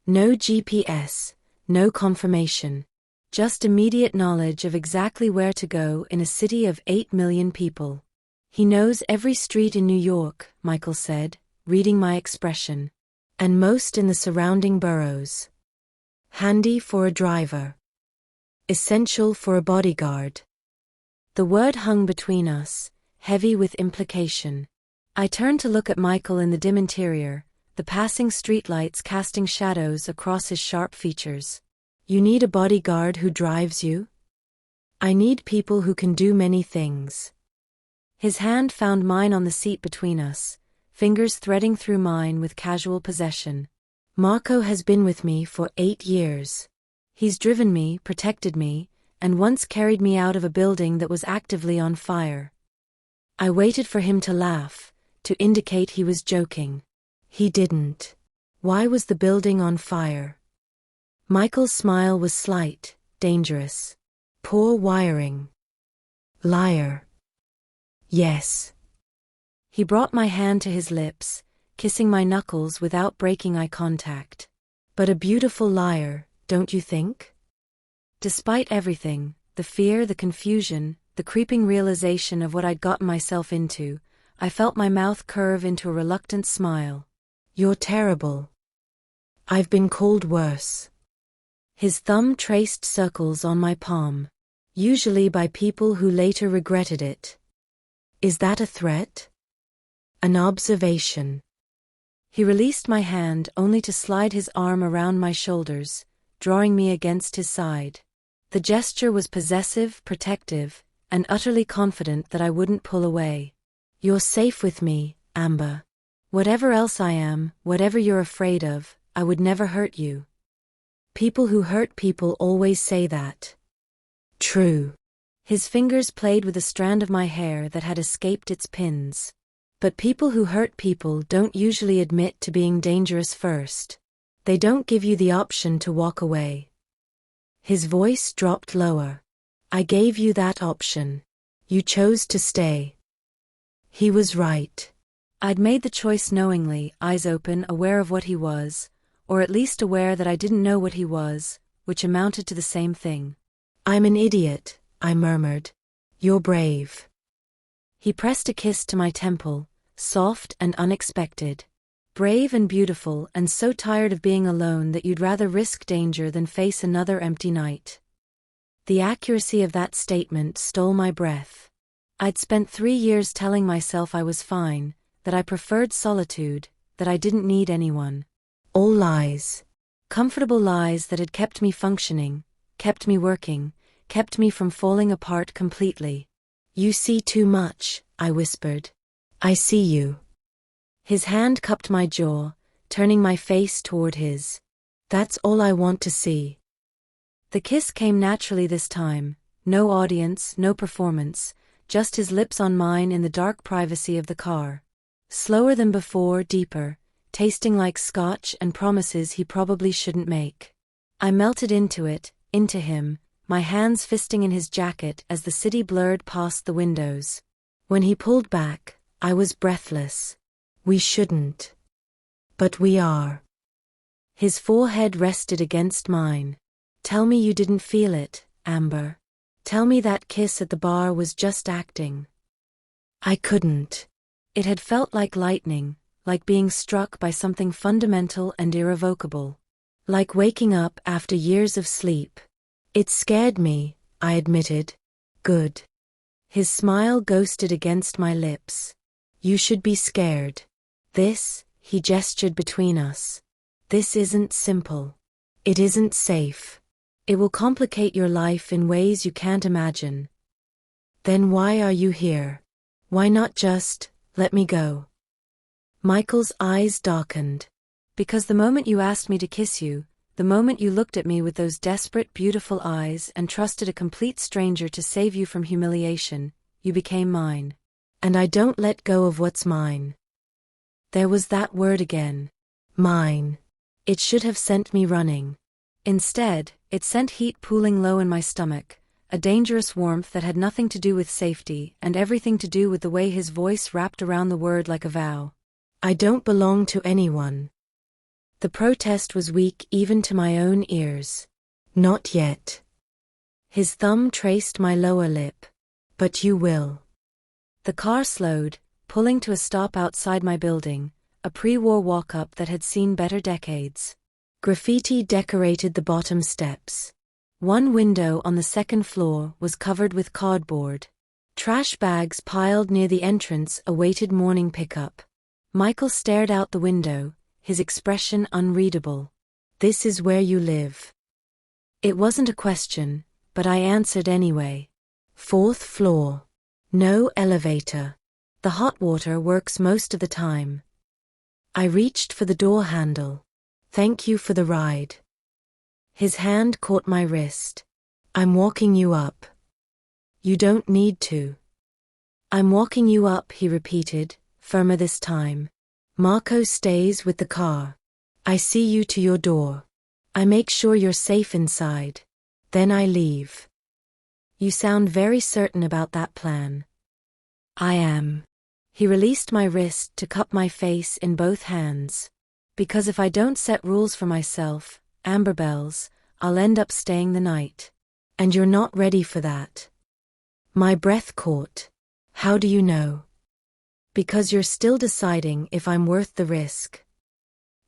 No GPS, no confirmation. Just immediate knowledge of exactly where to go in a city of 8 million people. He knows every street in New York, Michael said, reading my expression. And most in the surrounding boroughs. Handy for a driver. Essential for a bodyguard. The word hung between us, heavy with implication. I turned to look at Michael in the dim interior, the passing streetlights casting shadows across his sharp features. You need a bodyguard who drives you? I need people who can do many things. His hand found mine on the seat between us, fingers threading through mine with casual possession. Marco has been with me for 8 years. He's driven me, protected me, and once carried me out of a building that was actively on fire. I waited for him to laugh, to indicate he was joking. He didn't. Why was the building on fire? Michael's smile was slight, dangerous. Poor wiring. Liar. Yes. He brought my hand to his lips, kissing my knuckles without breaking eye contact. But a beautiful liar, don't you think? Despite everything, the fear, the confusion, the creeping realization of what I'd gotten myself into, I felt my mouth curve into a reluctant smile. You're terrible. I've been called worse. His thumb traced circles on my palm, usually by people who later regretted it. Is that a threat? An observation. He released my hand only to slide his arm around my shoulders, drawing me against his side. The gesture was possessive, protective, and utterly confident that I wouldn't pull away. You're safe with me, Amber. Whatever else I am, whatever you're afraid of, I would never hurt you. People who hurt people always say that. True. His fingers played with a strand of my hair that had escaped its pins. But people who hurt people don't usually admit to being dangerous first. They don't give you the option to walk away. His voice dropped lower. I gave you that option. You chose to stay. He was right. I'd made the choice knowingly, eyes open, aware of what he was, or at least aware that I didn't know what he was, which amounted to the same thing. I'm an idiot, I murmured. You're brave. He pressed a kiss to my temple, soft and unexpected. Brave and beautiful, and so tired of being alone that you'd rather risk danger than face another empty night. The accuracy of that statement stole my breath. I'd spent 3 years telling myself I was fine, that I preferred solitude, that I didn't need anyone. All lies. Comfortable lies that had kept me functioning, kept me working, kept me from falling apart completely. You see too much, I whispered. I see you. His hand cupped my jaw, turning my face toward his. That's all I want to see. The kiss came naturally this time, no audience, no performance, just his lips on mine in the dark privacy of the car. Slower than before, deeper, tasting like scotch and promises he probably shouldn't make. I melted into it, into him, my hands fisting in his jacket as the city blurred past the windows. When he pulled back, I was breathless. We shouldn't. But we are. His forehead rested against mine. Tell me you didn't feel it, Amber. Tell me that kiss at the bar was just acting. I couldn't. It had felt like lightning, like being struck by something fundamental and irrevocable. Like waking up after years of sleep. It scared me, I admitted. Good. His smile ghosted against my lips. You should be scared. This, he gestured between us. This isn't simple. It isn't safe. It will complicate your life in ways you can't imagine. Then why are you here? Why not just, let me go? Michael's eyes darkened. Because the moment you asked me to kiss you, the moment you looked at me with those desperate, beautiful eyes and trusted a complete stranger to save you from humiliation, you became mine. And I don't let go of what's mine. There was that word again. Mine. It should have sent me running. Instead, it sent heat pooling low in my stomach, a dangerous warmth that had nothing to do with safety and everything to do with the way his voice wrapped around the word like a vow. I don't belong to anyone. The protest was weak even to my own ears. Not yet. His thumb traced my lower lip. But you will. The car slowed, pulling to a stop outside my building, a pre-war walk-up that had seen better decades. Graffiti decorated the bottom steps. One window on the second floor was covered with cardboard. Trash bags piled near the entrance awaited morning pickup. Michael stared out the window, his expression unreadable. "This is where you live." It wasn't a question, but I answered anyway. "Fourth floor. No elevator. The hot water works most of the time." I reached for the door handle. "Thank you for the ride." His hand caught my wrist. "I'm walking you up." "You don't need to." "I'm walking you up," he repeated, firmer this time. "Marco stays with the car. I see you to your door. I make sure you're safe inside. Then I leave." "You sound very certain about that plan." "I am." He released my wrist to cup my face in both hands. "Because if I don't set rules for myself, Amber Bells, I'll end up staying the night. And you're not ready for that." My breath caught. "How do you know?" "Because you're still deciding if I'm worth the risk."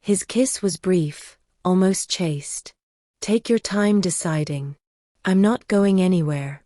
His kiss was brief, almost chaste. "Take your time deciding. I'm not going anywhere."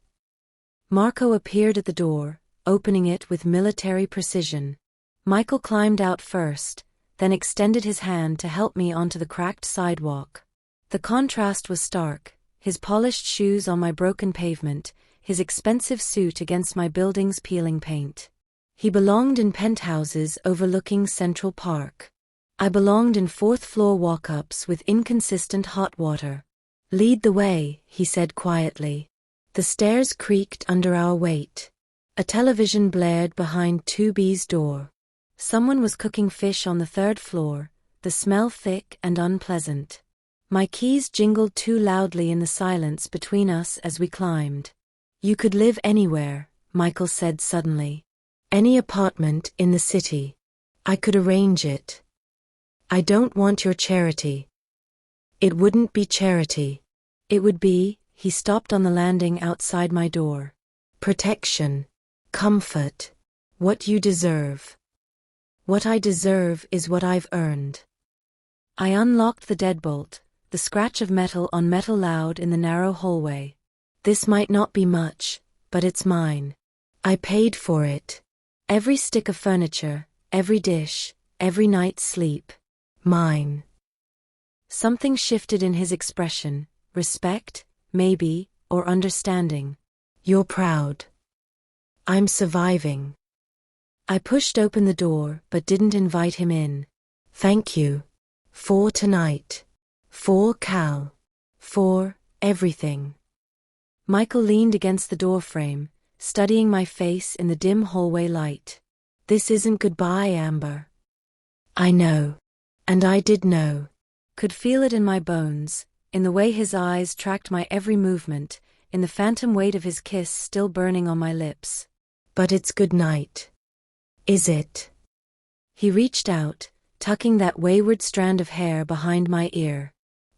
Marco appeared at the door, opening it with military precision. Michael climbed out first, then extended his hand to help me onto the cracked sidewalk. The contrast was stark, his polished shoes on my broken pavement, his expensive suit against my building's peeling paint. He belonged in penthouses overlooking Central Park. I belonged in fourth-floor walk-ups with inconsistent hot water. "Lead the way," he said quietly. The stairs creaked under our weight. A television blared behind 2B's door. Someone was cooking fish on the third floor, the smell thick and unpleasant. My keys jingled too loudly in the silence between us as we climbed. "You could live anywhere," Michael said suddenly. "Any apartment in the city. I could arrange it." "I don't want your charity." "It wouldn't be charity. It would be," he stopped on the landing outside my door. "Protection. Comfort. What you deserve." "What I deserve is what I've earned." I unlocked the deadbolt, the scratch of metal on metal loud in the narrow hallway. "This might not be much, but it's mine. I paid for it. Every stick of furniture, every dish, every night's sleep. Mine." Something shifted in his expression, respect, maybe, or understanding. "You're proud." "I'm surviving." I pushed open the door but didn't invite him in. "Thank you. For tonight. For Cal. For everything." Michael leaned against the doorframe, studying my face in the dim hallway light. "This isn't goodbye, Amber." "I know. And I did know." Could feel it in my bones, in the way his eyes tracked my every movement, in the phantom weight of his kiss still burning on my lips. "But it's good night. Is it?" He reached out, tucking that wayward strand of hair behind my ear.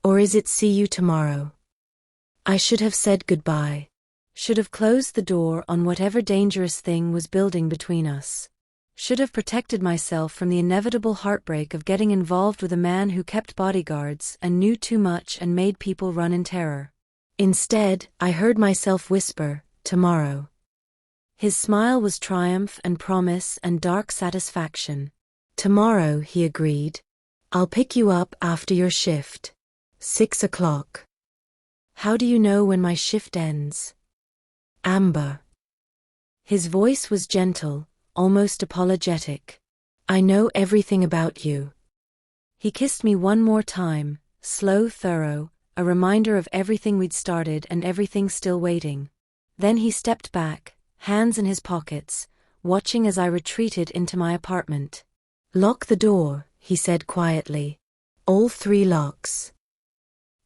"Or is it see you tomorrow?" I should have said goodbye. Should have closed the door on whatever dangerous thing was building between us. Should have protected myself from the inevitable heartbreak of getting involved with a man who kept bodyguards and knew too much and made people run in terror. Instead, I heard myself whisper, "Tomorrow." His smile was triumph and promise and dark satisfaction. "Tomorrow," he agreed. "I'll pick you up after your shift. 6 o'clock. "How do you know when my shift ends?" "Amber." His voice was gentle, almost apologetic. "I know everything about you." He kissed me one more time, slow, thorough, a reminder of everything we'd started and everything still waiting. Then he stepped back, hands in his pockets, watching as I retreated into my apartment. "Lock the door," he said quietly. "All 3 locks."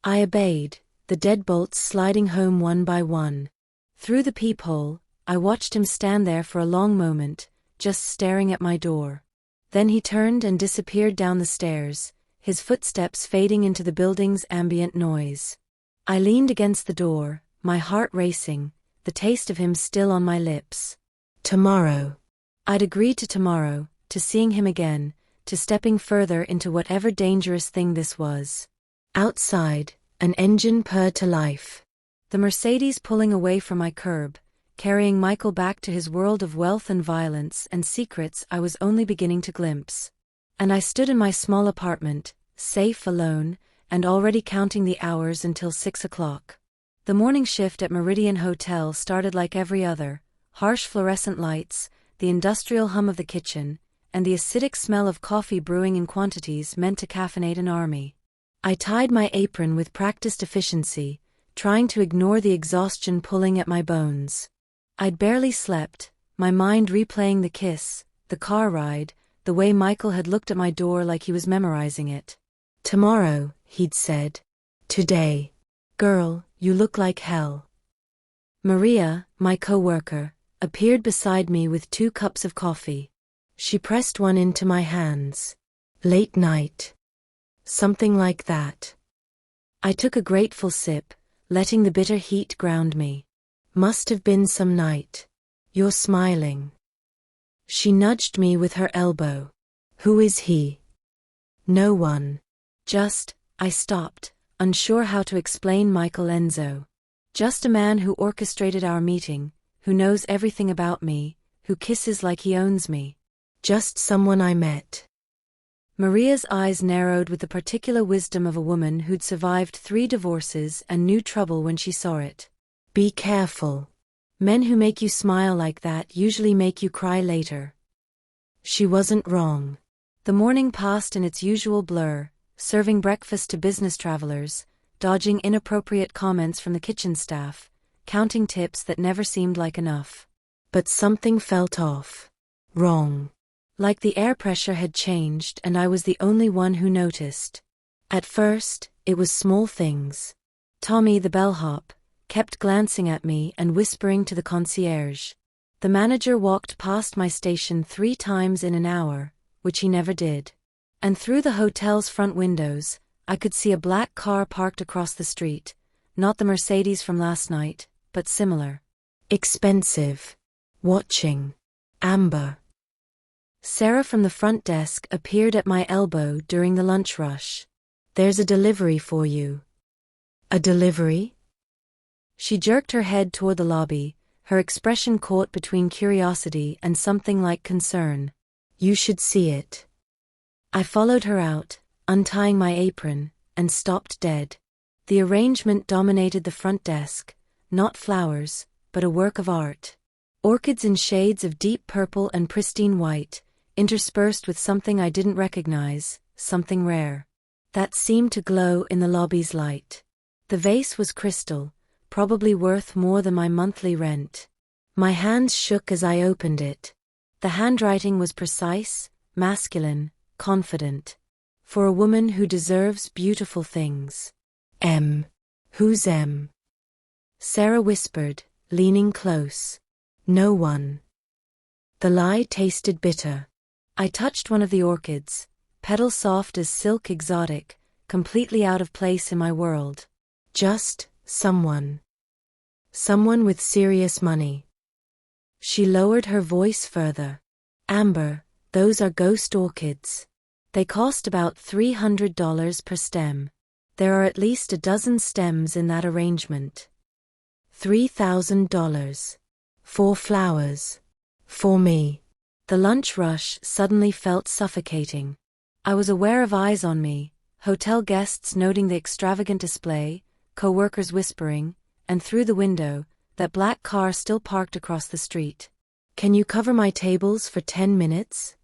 I obeyed, the deadbolts sliding home one by one. Through the peephole, I watched him stand there for a long moment, just staring at my door. Then he turned and disappeared down the stairs, his footsteps fading into the building's ambient noise. I leaned against the door, my heart racing, the taste of him still on my lips. Tomorrow. I'd agreed to tomorrow, to seeing him again, to stepping further into whatever dangerous thing this was. Outside, an engine purred to life. The Mercedes pulling away from my curb, carrying Michael back to his world of wealth and violence and secrets I was only beginning to glimpse. And I stood in my small apartment, safe, alone, and already counting the hours until 6 o'clock. The morning shift at Meridian Hotel started like every other: harsh fluorescent lights, the industrial hum of the kitchen, and the acidic smell of coffee brewing in quantities meant to caffeinate an army. I tied my apron with practiced efficiency, trying to ignore the exhaustion pulling at my bones. I'd barely slept, my mind replaying the kiss, the car ride, the way Michael had looked at my door like he was memorizing it. "Tomorrow," he'd said. "Today. Girl, you look like hell." Maria, my co-worker, appeared beside me with 2 cups of coffee. She pressed one into my hands. "Late night." Something like that. I took a grateful sip, letting the bitter heat ground me. "Must have been some night. You're smiling." She nudged me with her elbow. "Who is he?" "No one. Just," I stopped, unsure how to explain Michael Enzo. "Just a man who orchestrated our meeting, who knows everything about me, who kisses like he owns me. Just someone I met." Maria's eyes narrowed with the particular wisdom of a woman who'd survived 3 divorces and knew trouble when she saw it. "Be careful. Men who make you smile like that usually make you cry later." She wasn't wrong. The morning passed in its usual blur, serving breakfast to business travelers, dodging inappropriate comments from the kitchen staff, counting tips that never seemed like enough. But something felt off. Wrong. Like the air pressure had changed and I was the only one who noticed. At first, it was small things. Tommy, the bellhop, kept glancing at me and whispering to the concierge. The manager walked past my station 3 times in an hour, which he never did. And through the hotel's front windows, I could see a black car parked across the street, not the Mercedes from last night, but similar. Expensive. Watching. Amber. Sarah from the front desk appeared at my elbow during the lunch rush. "There's a delivery for you." "A delivery?" She jerked her head toward the lobby, her expression caught between curiosity and something like concern. "You should see it." I followed her out, untying my apron, and stopped dead. The arrangement dominated the front desk, not flowers, but a work of art. Orchids in shades of deep purple and pristine white, interspersed with something I didn't recognize, something rare, that seemed to glow in the lobby's light. The vase was crystal, probably worth more than my monthly rent. My hands shook as I opened it. The handwriting was precise, masculine, confident. For a woman who deserves beautiful things. "M. Who's M?" Sarah whispered, leaning close. "No one." The lie tasted bitter. I touched one of the orchids, petal soft as silk, exotic, completely out of place in my world. "Just someone. Someone with serious money." She lowered her voice further. "Amber, those are ghost orchids. They cost about $300 per stem. There are at least a dozen stems in that arrangement. $3,000. 4 flowers. For me." The lunch rush suddenly felt suffocating. I was aware of eyes on me, hotel guests noting the extravagant display, co-workers whispering, and through the window, that black car still parked across the street. "Can you cover my tables for 10 minutes?"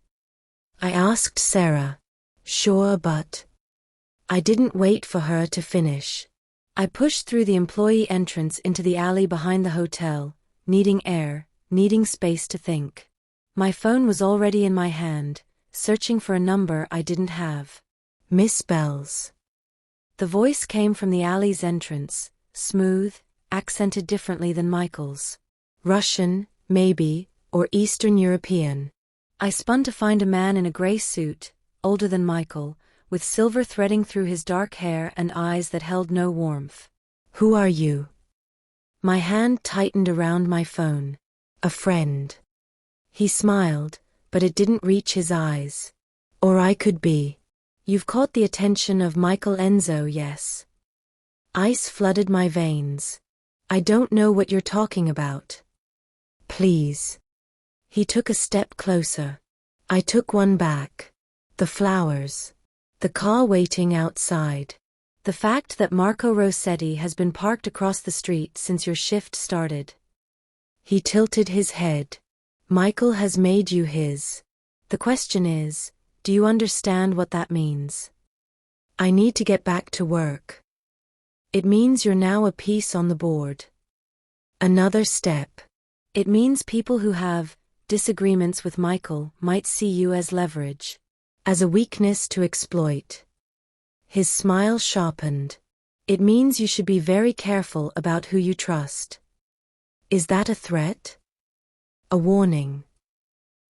I asked Sarah. "Sure, but..." I didn't wait for her to finish. I pushed through the employee entrance into the alley behind the hotel, needing air, needing space to think. My phone was already in my hand, searching for a number I didn't have. "Miss Bells." The voice came from the alley's entrance, smooth, accented differently than Michael's. "Russian, maybe, or Eastern European." I spun to find a man in a gray suit, older than Michael, with silver threading through his dark hair and eyes that held no warmth. "Who are you?" My hand tightened around my phone. "A friend." He smiled, but it didn't reach his eyes. "Or I could be." "You've caught the attention of Michael Enzo, yes?" Ice flooded my veins. "I don't know what you're talking about." "Please." He took a step closer. I took one back. The flowers. The car waiting outside. The fact that Marco Rossetti has been parked across the street since your shift started. He tilted his head. Michael has made you his. The question is, do you understand what that means? I need to get back to work. It means you're now a piece on the board. Another step. It means people who have disagreements with Michael might see you as leverage, as a weakness to exploit. His smile sharpened. It means you should be very careful about who you trust. Is that a threat? A warning?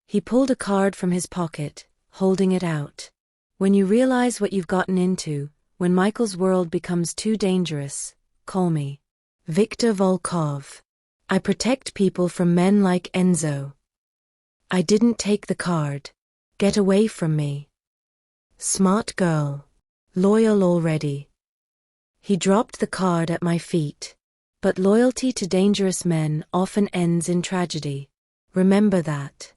He pulled a card from his pocket, holding it out. When you realize what you've gotten into, when Michael's world becomes too dangerous, call me. Viktor Volkov. I protect people from men like Enzo. I didn't take the card. Get away from me. Smart girl. Loyal already. He dropped the card at my feet. But loyalty to dangerous men often ends in tragedy. Remember that.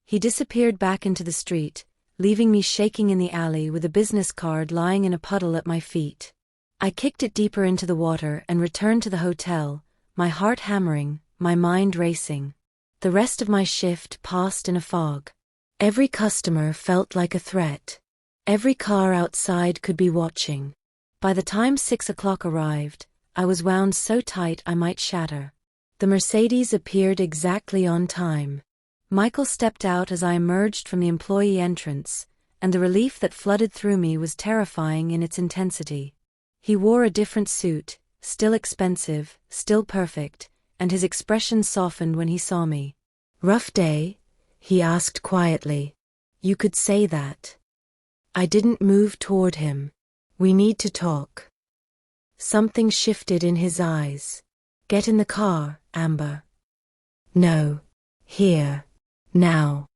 He disappeared back into the street, leaving me shaking in the alley with a business card lying in a puddle at my feet. I kicked it deeper into the water and returned to the hotel, my heart hammering, my mind racing. The rest of my shift passed in a fog. Every customer felt like a threat. Every car outside could be watching. By the time 6 o'clock arrived, I was wound so tight I might shatter. The Mercedes appeared exactly on time. Michael stepped out as I emerged from the employee entrance, and the relief that flooded through me was terrifying in its intensity. He wore a different suit, still expensive, still perfect, and his expression softened when he saw me. Rough day? He asked quietly. You could say that. I didn't move toward him. We need to talk. Something shifted in his eyes. Get in the car, Amber. No. Here. Now.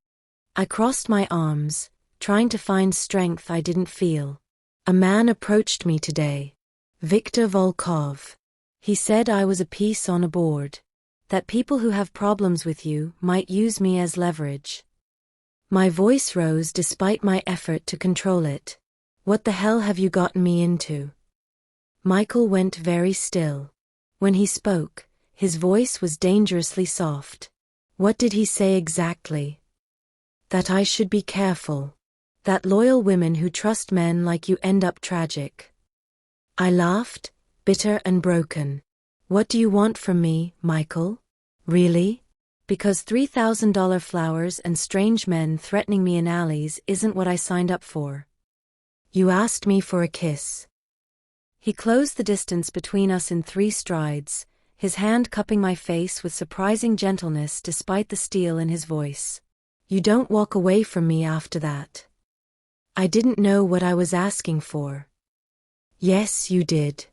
I crossed my arms, trying to find strength I didn't feel. A man approached me today. Viktor Volkov. He said I was a piece on a board. That people who have problems with you might use me as leverage. My voice rose despite my effort to control it. What the hell have you gotten me into? Michael went very still. When he spoke, his voice was dangerously soft. What did he say exactly? That I should be careful. That loyal women who trust men like you end up tragic. I laughed, bitter and broken. What do you want from me, Michael? Really? Because $3,000 flowers and strange men threatening me in alleys isn't what I signed up for. You asked me for a kiss. He closed the distance between us in 3 strides, his hand cupping my face with surprising gentleness despite the steel in his voice. You don't walk away from me after that. I didn't know what I was asking for. Yes, you did.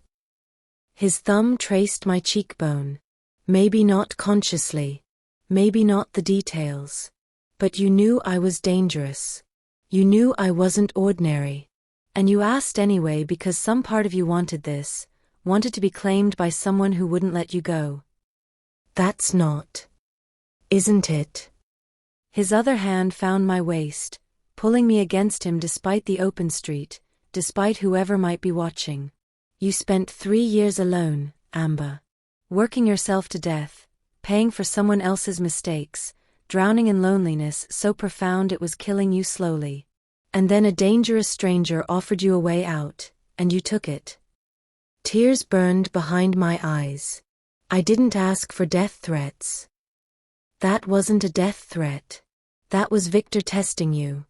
His thumb traced my cheekbone. Maybe not consciously. Maybe not the details. But you knew I was dangerous. You knew I wasn't ordinary. And you asked anyway because some part of you wanted this, wanted to be claimed by someone who wouldn't let you go. That's not. Isn't it? His other hand found my waist, pulling me against him despite the open street, despite whoever might be watching. You spent 3 years alone, Amber. Working yourself to death, paying for someone else's mistakes, drowning in loneliness so profound it was killing you slowly. And then a dangerous stranger offered you a way out, and you took it. Tears burned behind my eyes. I didn't ask for death threats. That wasn't a death threat. That was Viktor testing you.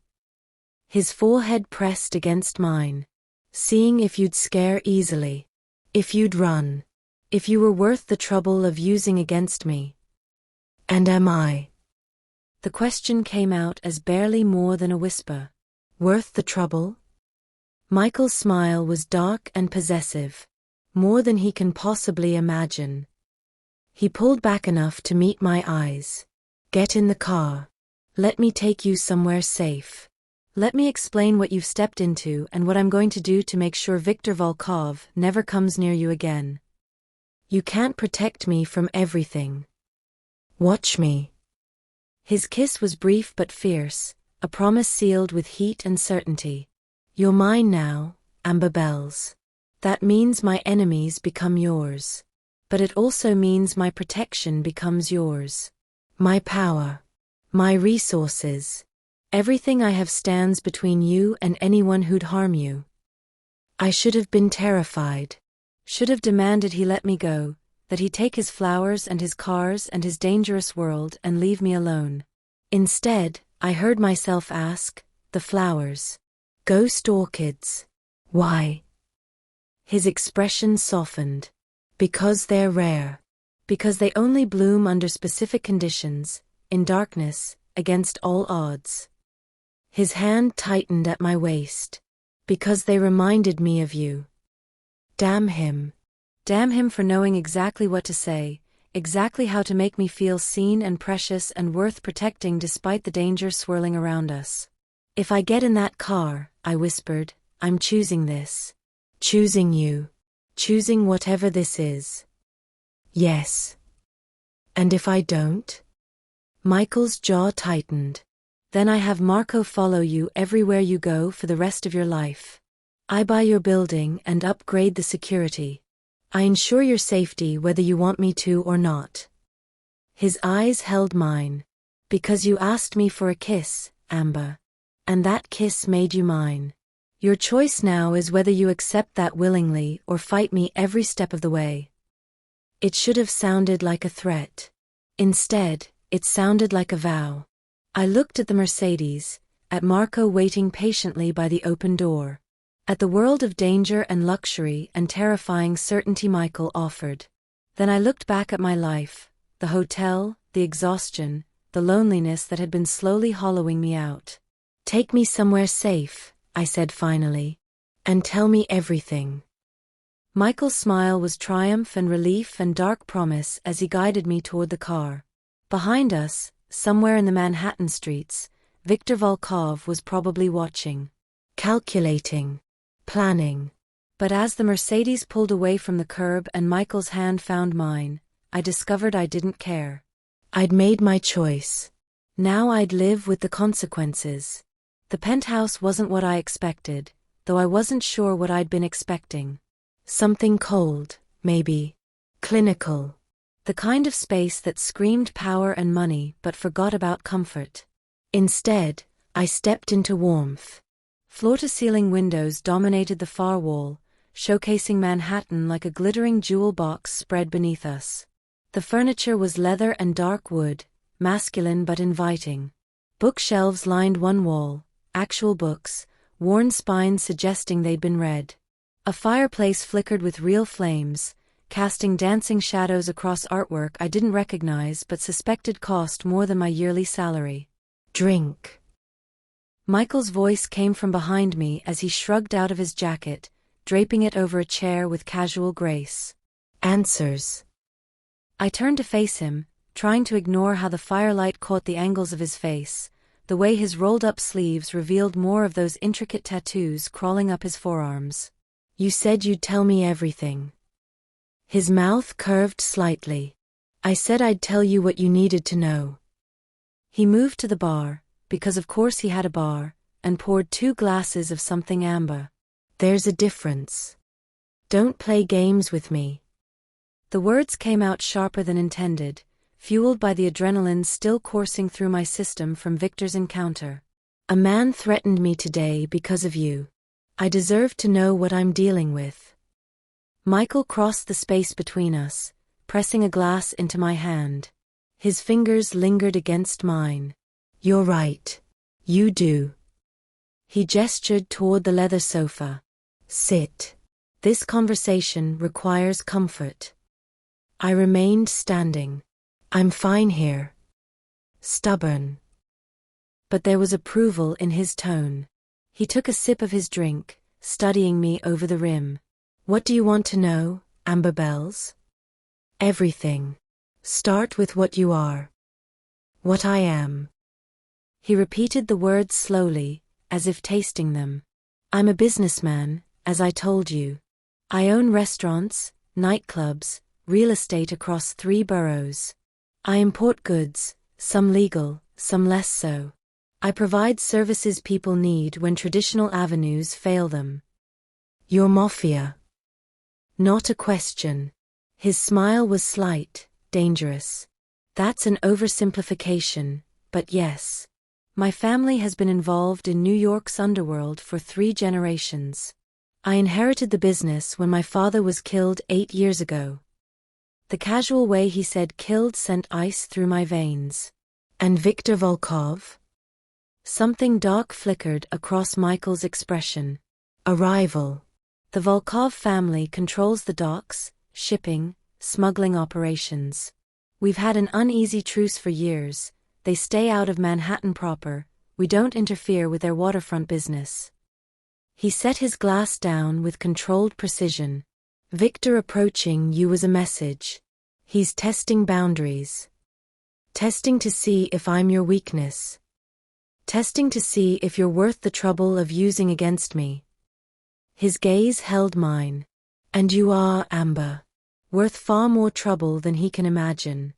His forehead pressed against mine, seeing if you'd scare easily, if you'd run, if you were worth the trouble of using against me. And am I? The question came out as barely more than a whisper. Worth the trouble? Michael's smile was dark and possessive, more than he can possibly imagine. He pulled back enough to meet my eyes. Get in the car. Let me take you somewhere safe. Let me explain what you've stepped into and what I'm going to do to make sure Viktor Volkov never comes near you again. You can't protect me from everything. Watch me. His kiss was brief but fierce, a promise sealed with heat and certainty. You're mine now, Amber Bells. That means my enemies become yours. But it also means my protection becomes yours. My power. My resources. Everything I have stands between you and anyone who'd harm you. I should have been terrified. Should have demanded he let me go, that he take his flowers and his cars and his dangerous world and leave me alone. Instead, I heard myself ask, the flowers. Ghost orchids. Why? His expression softened. Because they're rare. Because they only bloom under specific conditions, in darkness, against all odds. His hand tightened at my waist. Because they reminded me of you. Damn him. Damn him for knowing exactly what to say, exactly how to make me feel seen and precious and worth protecting despite the danger swirling around us. If I get in that car, I whispered, I'm choosing this. Choosing you. Choosing whatever this is. Yes. And if I don't? Michael's jaw tightened. Then I have Marco follow you everywhere you go for the rest of your life. I buy your building and upgrade the security. I ensure your safety whether you want me to or not. His eyes held mine. Because you asked me for a kiss, Amber. And that kiss made you mine. Your choice now is whether you accept that willingly or fight me every step of the way. It should have sounded like a threat. Instead, it sounded like a vow. I looked at the Mercedes, at Marco waiting patiently by the open door. At the world of danger and luxury and terrifying certainty Michael offered. Then I looked back at my life, the hotel, the exhaustion, the loneliness that had been slowly hollowing me out. Take me somewhere safe, I said finally. And tell me everything. Michael's smile was triumph and relief and dark promise as he guided me toward the car. Behind us, somewhere in the Manhattan streets, Viktor Volkov was probably watching. Calculating. Planning. But as the Mercedes pulled away from the curb and Michael's hand found mine, I discovered I didn't care. I'd made my choice. Now I'd live with the consequences. The penthouse wasn't what I expected, though I wasn't sure what I'd been expecting. Something cold, maybe. Clinical. The kind of space that screamed power and money but forgot about comfort. Instead, I stepped into warmth. Floor-to-ceiling windows dominated the far wall, showcasing Manhattan like a glittering jewel box spread beneath us. The furniture was leather and dark wood, masculine but inviting. Bookshelves lined one wall, actual books, worn spines suggesting they'd been read. A fireplace flickered with real flames, casting dancing shadows across artwork I didn't recognize but suspected cost more than my yearly salary. Drink. Michael's voice came from behind me as he shrugged out of his jacket, draping it over a chair with casual grace. Answers. I turned to face him, trying to ignore how the firelight caught the angles of his face, the way his rolled-up sleeves revealed more of those intricate tattoos crawling up his forearms. You said you'd tell me everything. His mouth curved slightly. I said I'd tell you what you needed to know. He moved to the bar, because of course he had a bar, and poured 2 glasses of something amber. There's a difference. Don't play games with me. The words came out sharper than intended, fueled by the adrenaline still coursing through my system from Victor's encounter. A man threatened me today because of you. I deserve to know what I'm dealing with. Michael crossed the space between us, pressing a glass into my hand. His fingers lingered against mine. You're right. You do. He gestured toward the leather sofa. Sit. This conversation requires comfort. I remained standing. I'm fine here. Stubborn. But there was approval in his tone. He took a sip of his drink, studying me over the rim. What do you want to know, Amber Bells? Everything. Start with what you are. What I am. He repeated the words slowly, as if tasting them. I'm a businessman, as I told you. I own restaurants, nightclubs, real estate across 3 boroughs. I import goods, some legal, some less so. I provide services people need when traditional avenues fail them. You're Mafia. Not a question. His smile was slight, dangerous. That's an oversimplification, but yes. My family has been involved in New York's underworld for 3 generations. I inherited the business when my father was killed 8 years ago. The casual way he said killed sent ice through my veins. And Viktor Volkov? Something dark flickered across Michael's expression. A rival. The Volkov family controls the docks, shipping, smuggling operations. We've had an uneasy truce for years. They stay out of Manhattan proper. We don't interfere with their waterfront business. He set his glass down with controlled precision. Viktor approaching you was a message. He's testing boundaries. Testing to see if I'm your weakness. Testing to see if you're worth the trouble of using against me. His gaze held mine. And you are, Amber. Worth far more trouble than he can imagine.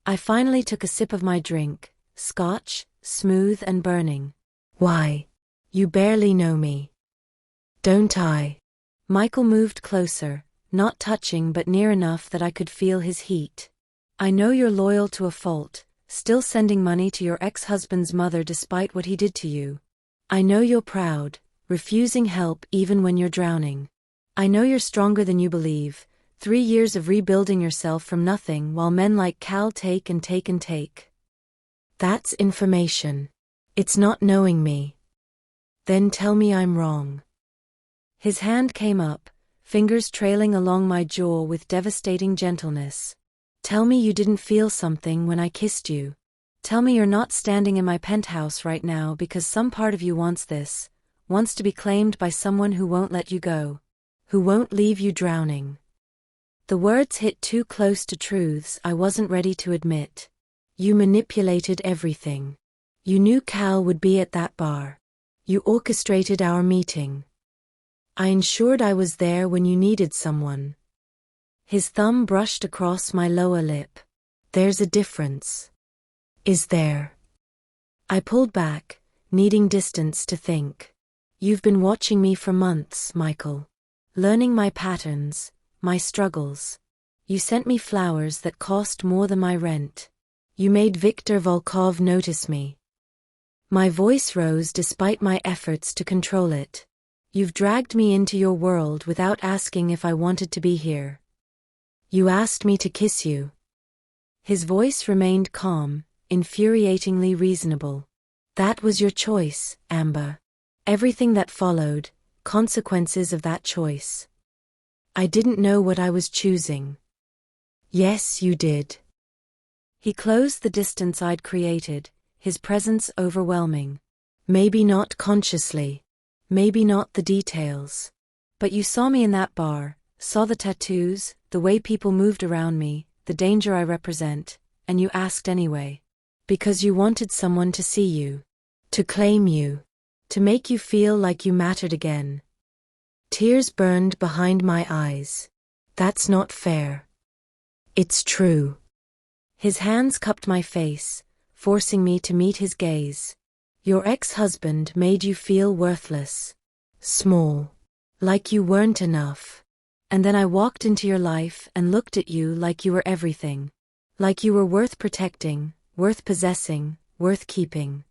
I finally took a sip of my drink, Scotch, smooth and burning. Why? You barely know me. Don't I? Michael moved closer, not touching but near enough that I could feel his heat. I know you're loyal to a fault, still sending money to your ex-husband's mother despite what he did to you. I know you're proud, refusing help even when you're drowning. I know you're stronger than you believe, 3 years of rebuilding yourself from nothing while men like Cal take and take and take. That's information. It's not knowing me. Then tell me I'm wrong. His hand came up, fingers trailing along my jaw with devastating gentleness. Tell me you didn't feel something when I kissed you. Tell me you're not standing in my penthouse right now because some part of you wants this, wants to be claimed by someone who won't let you go, who won't leave you drowning. The words hit too close to truths I wasn't ready to admit. You manipulated everything. You knew Cal would be at that bar. You orchestrated our meeting. I ensured I was there when you needed someone. His thumb brushed across my lower lip. There's a difference. Is there? I pulled back, needing distance to think. You've been watching me for months, Michael. Learning my patterns, my struggles. You sent me flowers that cost more than my rent. You made Viktor Volkov notice me. My voice rose despite my efforts to control it. You've dragged me into your world without asking if I wanted to be here. You asked me to kiss you. His voice remained calm, infuriatingly reasonable. That was your choice, Amber. Everything that followed, consequences of that choice. I didn't know what I was choosing. Yes, you did. He closed the distance I'd created, his presence overwhelming. Maybe not consciously. Maybe not the details. But you saw me in that bar, saw the tattoos, the way people moved around me, the danger I represent, and you asked anyway. Because you wanted someone to see you. To claim you. To make you feel like you mattered again. Tears burned behind my eyes. That's not fair. It's true. His hands cupped my face, forcing me to meet his gaze. Your ex-husband made you feel worthless. Small. Like you weren't enough. And then I walked into your life and looked at you like you were everything. Like you were worth protecting, worth possessing, worth keeping.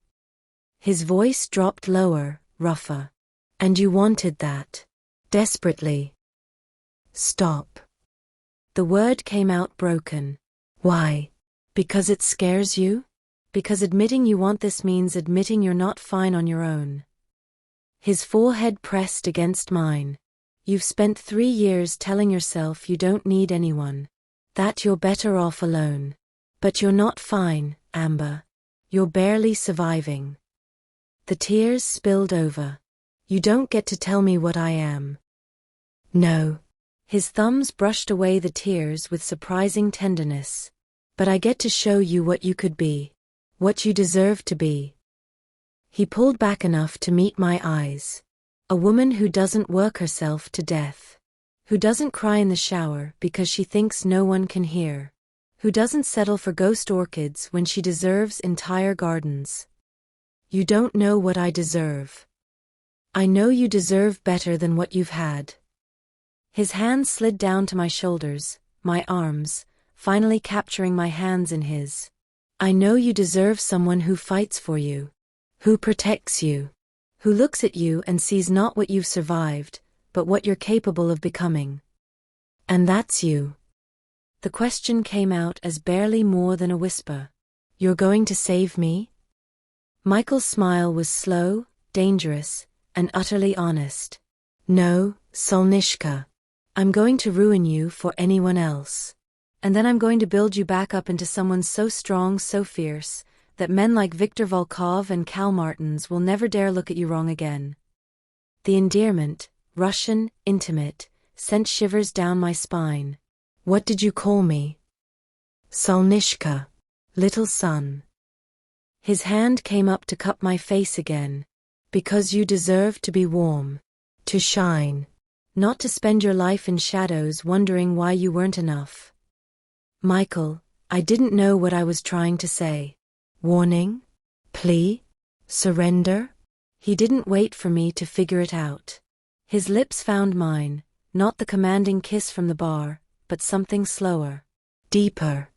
His voice dropped lower, rougher. And you wanted that. Desperately. Stop. The word came out broken. Why? Because it scares you? Because admitting you want this means admitting you're not fine on your own. His forehead pressed against mine. You've spent 3 years telling yourself you don't need anyone. That you're better off alone. But you're not fine, Amber. You're barely surviving. The tears spilled over. You don't get to tell me what I am. No. His thumbs brushed away the tears with surprising tenderness. But I get to show you what you could be. What you deserve to be. He pulled back enough to meet my eyes. A woman who doesn't work herself to death. Who doesn't cry in the shower because she thinks no one can hear. Who doesn't settle for ghost orchids when she deserves entire gardens. You don't know what I deserve. I know you deserve better than what you've had. His hands slid down to my shoulders, my arms, finally capturing my hands in his. I know you deserve someone who fights for you, who protects you, who looks at you and sees not what you've survived, but what you're capable of becoming. And that's you. The question came out as barely more than a whisper. You're going to save me? Michael's smile was slow, dangerous, and utterly honest. No, Solnishka. I'm going to ruin you for anyone else. And then I'm going to build you back up into someone so strong, so fierce, that men like Viktor Volkov and Cal Martins will never dare look at you wrong again. The endearment, Russian, intimate, sent shivers down my spine. What did you call me? Solnishka. Little son. His hand came up to cup my face again. Because you deserve to be warm. To shine. Not to spend your life in shadows wondering why you weren't enough. Michael, I didn't know what I was trying to say. Warning? Plea? Surrender? He didn't wait for me to figure it out. His lips found mine, not the commanding kiss from the bar, but something slower. Deeper.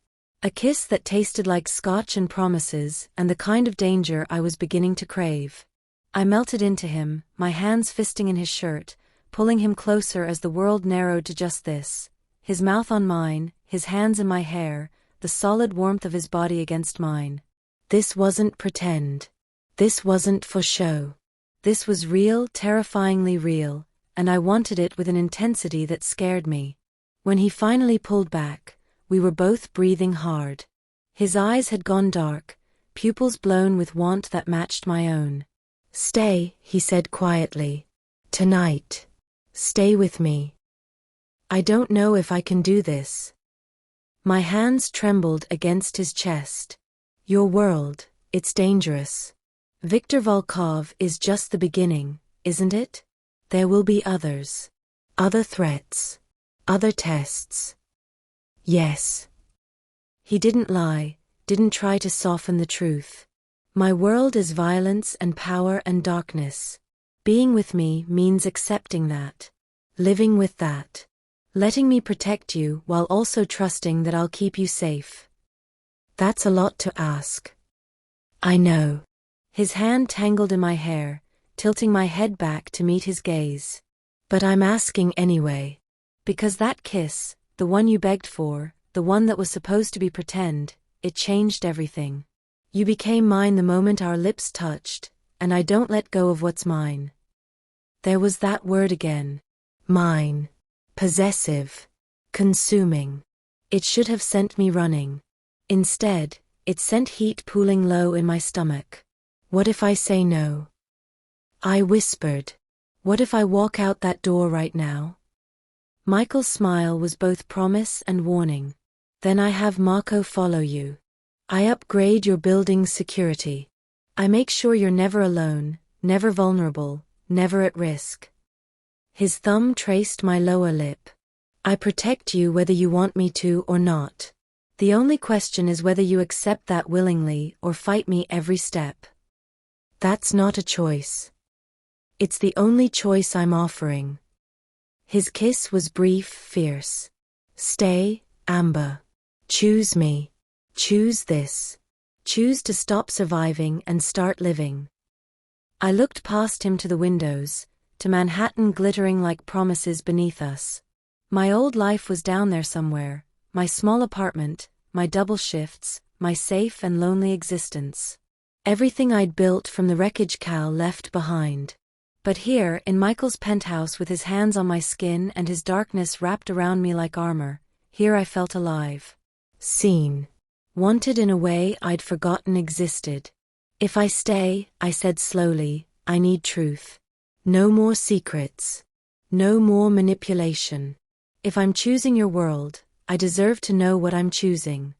A kiss that tasted like scotch and promises and the kind of danger I was beginning to crave. I melted into him, my hands fisting in his shirt, pulling him closer as the world narrowed to just this. His mouth on mine, his hands in my hair, the solid warmth of his body against mine. This wasn't pretend. This wasn't for show. This was real, terrifyingly real, and I wanted it with an intensity that scared me. When he finally pulled back, we were both breathing hard. His eyes had gone dark, pupils blown with want that matched my own. Stay, he said quietly. Tonight. Stay with me. I don't know if I can do this. My hands trembled against his chest. Your world, it's dangerous. Viktor Volkov is just the beginning, isn't it? There will be others. Other threats. Other tests. Yes. He didn't lie, didn't try to soften the truth. My world is violence and power and darkness. Being with me means accepting that. Living with that. Letting me protect you while also trusting that I'll keep you safe. That's a lot to ask. I know. His hand tangled in my hair, tilting my head back to meet his gaze. But I'm asking anyway. Because that kiss, the one you begged for, the one that was supposed to be pretend, it changed everything. You became mine the moment our lips touched, and I don't let go of what's mine. There was that word again. Mine. Possessive. Consuming. It should have sent me running. Instead, it sent heat pooling low in my stomach. What if I say no? I whispered. What if I walk out that door right now? Michael's smile was both promise and warning. Then I have Marco follow you. I upgrade your building's security. I make sure you're never alone, never vulnerable, never at risk. His thumb traced my lower lip. I protect you whether you want me to or not. The only question is whether you accept that willingly or fight me every step. That's not a choice. It's the only choice I'm offering. His kiss was brief, fierce. Stay, Amber. Choose me. Choose this. Choose to stop surviving and start living. I looked past him to the windows, to Manhattan glittering like promises beneath us. My old life was down there somewhere, my small apartment, my double shifts, my safe and lonely existence. Everything I'd built from the wreckage Cal left behind. But here, in Michael's penthouse with his hands on my skin and his darkness wrapped around me like armor, here I felt alive. Seen. Wanted in a way I'd forgotten existed. If I stay, I said slowly, I need truth. No more secrets. No more manipulation. If I'm choosing your world, I deserve to know what I'm choosing.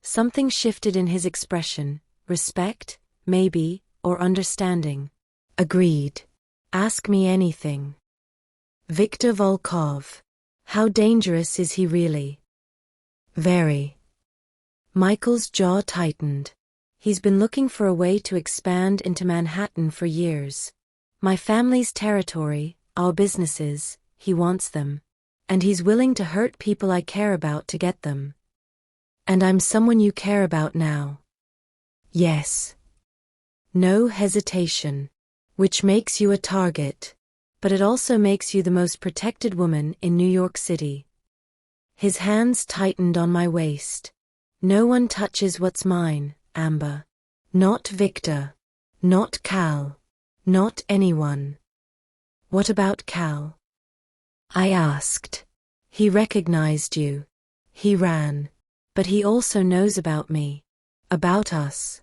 Something shifted in his expression, respect, maybe, or understanding. Agreed. Ask me anything. Viktor Volkov. How dangerous is he really? Very. Michael's jaw tightened. He's been looking for a way to expand into Manhattan for years. My family's territory, our businesses, he wants them. And he's willing to hurt people I care about to get them. And I'm someone you care about now. Yes. No hesitation. Which makes you a target. But it also makes you the most protected woman in New York City. His hands tightened on my waist. No one touches what's mine, Amber. Not Victor. Not Cal. Not anyone. What about Cal? I asked. He recognized you. He ran. But he also knows about me. About us.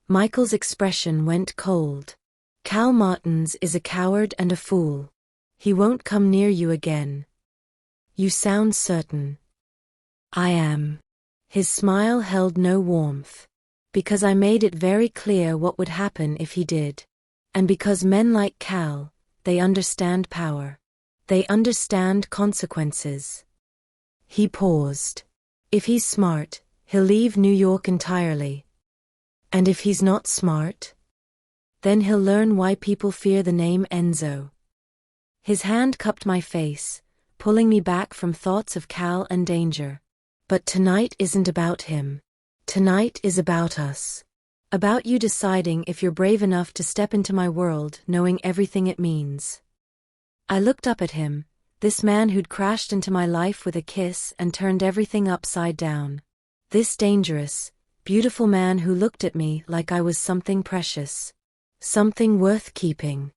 Michael's expression went cold. Cal Martins is a coward and a fool. He won't come near you again. You sound certain. I am. His smile held no warmth. Because I made it very clear what would happen if he did. And because men like Cal, they understand power. They understand consequences. He paused. If he's smart, he'll leave New York entirely. And if he's not smart? Then he'll learn why people fear the name Enzo. His hand cupped my face, pulling me back from thoughts of Cal and danger. But tonight isn't about him. Tonight is about us. About you deciding if you're brave enough to step into my world knowing everything it means. I looked up at him, this man who'd crashed into my life with a kiss and turned everything upside down. This dangerous, beautiful man who looked at me like I was something precious. Something worth keeping.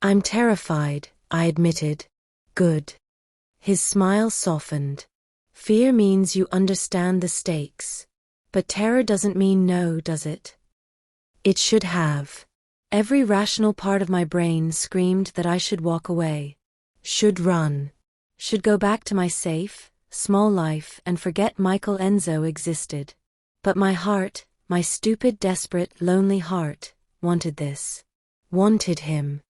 I'm terrified, I admitted. Good. His smile softened. Fear means you understand the stakes. But terror doesn't mean no, does it? It should have. Every rational part of my brain screamed that I should walk away. Should run. Should go back to my safe, small life and forget Michael Enzo existed. But my heart, my stupid, desperate, lonely heart, wanted this. Wanted him.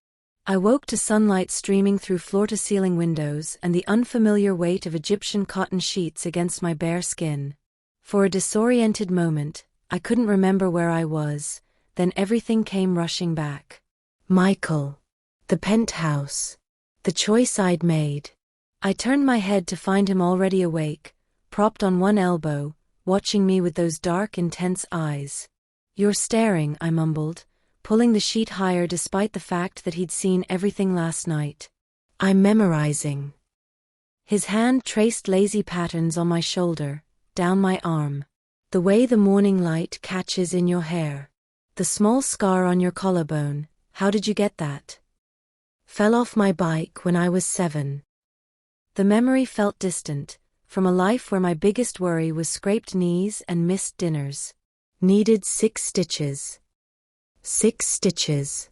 I woke to sunlight streaming through floor-to-ceiling windows and the unfamiliar weight of Egyptian cotton sheets against my bare skin. For a disoriented moment, I couldn't remember where I was, then everything came rushing back. Michael. The penthouse. The choice I'd made. I turned my head to find him already awake, propped on one elbow, watching me with those dark, intense eyes. You're staring, I mumbled, pulling the sheet higher despite the fact that he'd seen everything last night. I'm memorizing. His hand traced lazy patterns on my shoulder, down my arm. The way the morning light catches in your hair. The small scar on your collarbone, how did you get that? Fell off my bike when I was 7. The memory felt distant, from a life where my biggest worry was scraped knees and missed dinners. Needed 6 stitches. 6 stitches.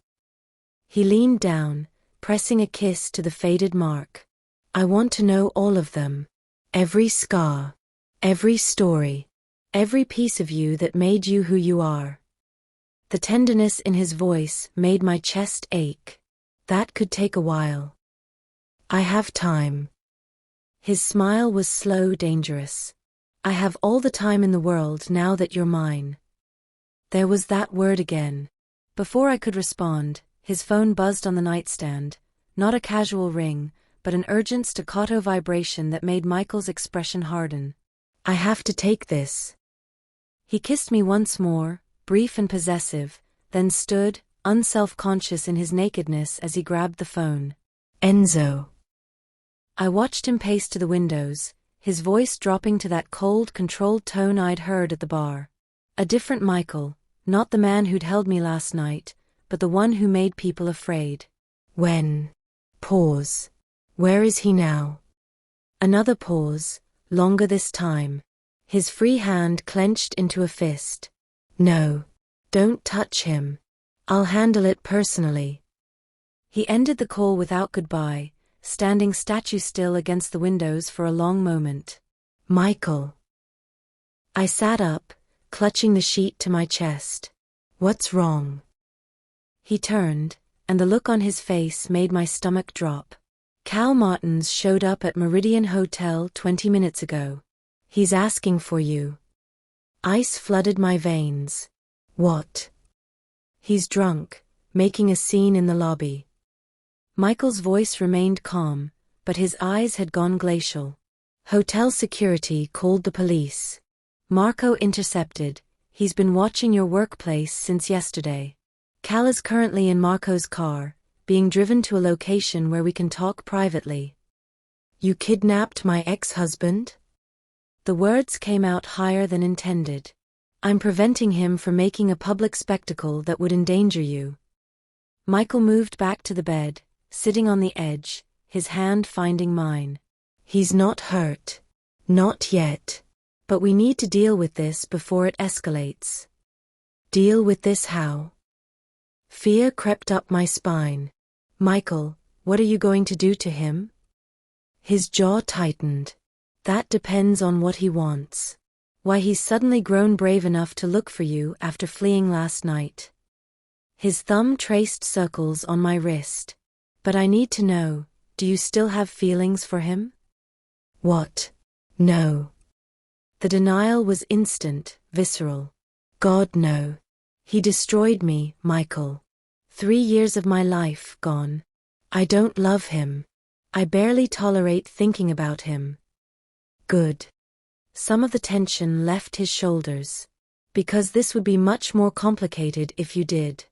He leaned down, pressing a kiss to the faded mark. I want to know all of them. Every scar. Every story. Every piece of you that made you who you are. The tenderness in his voice made my chest ache. That could take a while. I have time. His smile was slow, dangerous. I have all the time in the world now that you're mine. There was that word again. Before I could respond, his phone buzzed on the nightstand, not a casual ring, but an urgent staccato vibration that made Michael's expression harden. I have to take this. He kissed me once more, brief and possessive, then stood, unself-conscious in his nakedness as he grabbed the phone. Enzo. I watched him pace to the windows, his voice dropping to that cold, controlled tone I'd heard at the bar. A different Michael, not the man who'd held me last night, but the one who made people afraid. When? Pause. Where is he now? Another pause, longer this time. His free hand clenched into a fist. No. Don't touch him. I'll handle it personally. He ended the call without goodbye, standing statue still against the windows for a long moment. Michael. I sat up, clutching the sheet to my chest. What's wrong? He turned, and the look on his face made my stomach drop. Cal Martins showed up at Meridian Hotel 20 minutes ago. He's asking for you. Ice flooded my veins. What? He's drunk, making a scene in the lobby. Michael's voice remained calm, but his eyes had gone glacial. Hotel security called the police. Marco intercepted. He's been watching your workplace since yesterday. Cal is currently in Marco's car, being driven to a location where we can talk privately. You kidnapped my ex-husband? The words came out higher than intended. I'm preventing him from making a public spectacle that would endanger you. Michael moved back to the bed, sitting on the edge, his hand finding mine. He's not hurt. Not yet. But we need to deal with this before it escalates. Deal with this how? Fear crept up my spine. Michael, what are you going to do to him? His jaw tightened. That depends on what he wants. Why he's suddenly grown brave enough to look for you after fleeing last night. His thumb traced circles on my wrist. But I need to know, do you still have feelings for him? What? No. The denial was instant, visceral. God, no. He destroyed me, Michael. 3 years of my life gone. I don't love him. I barely tolerate thinking about him. Good. Some of the tension left his shoulders. Because this would be much more complicated if you did.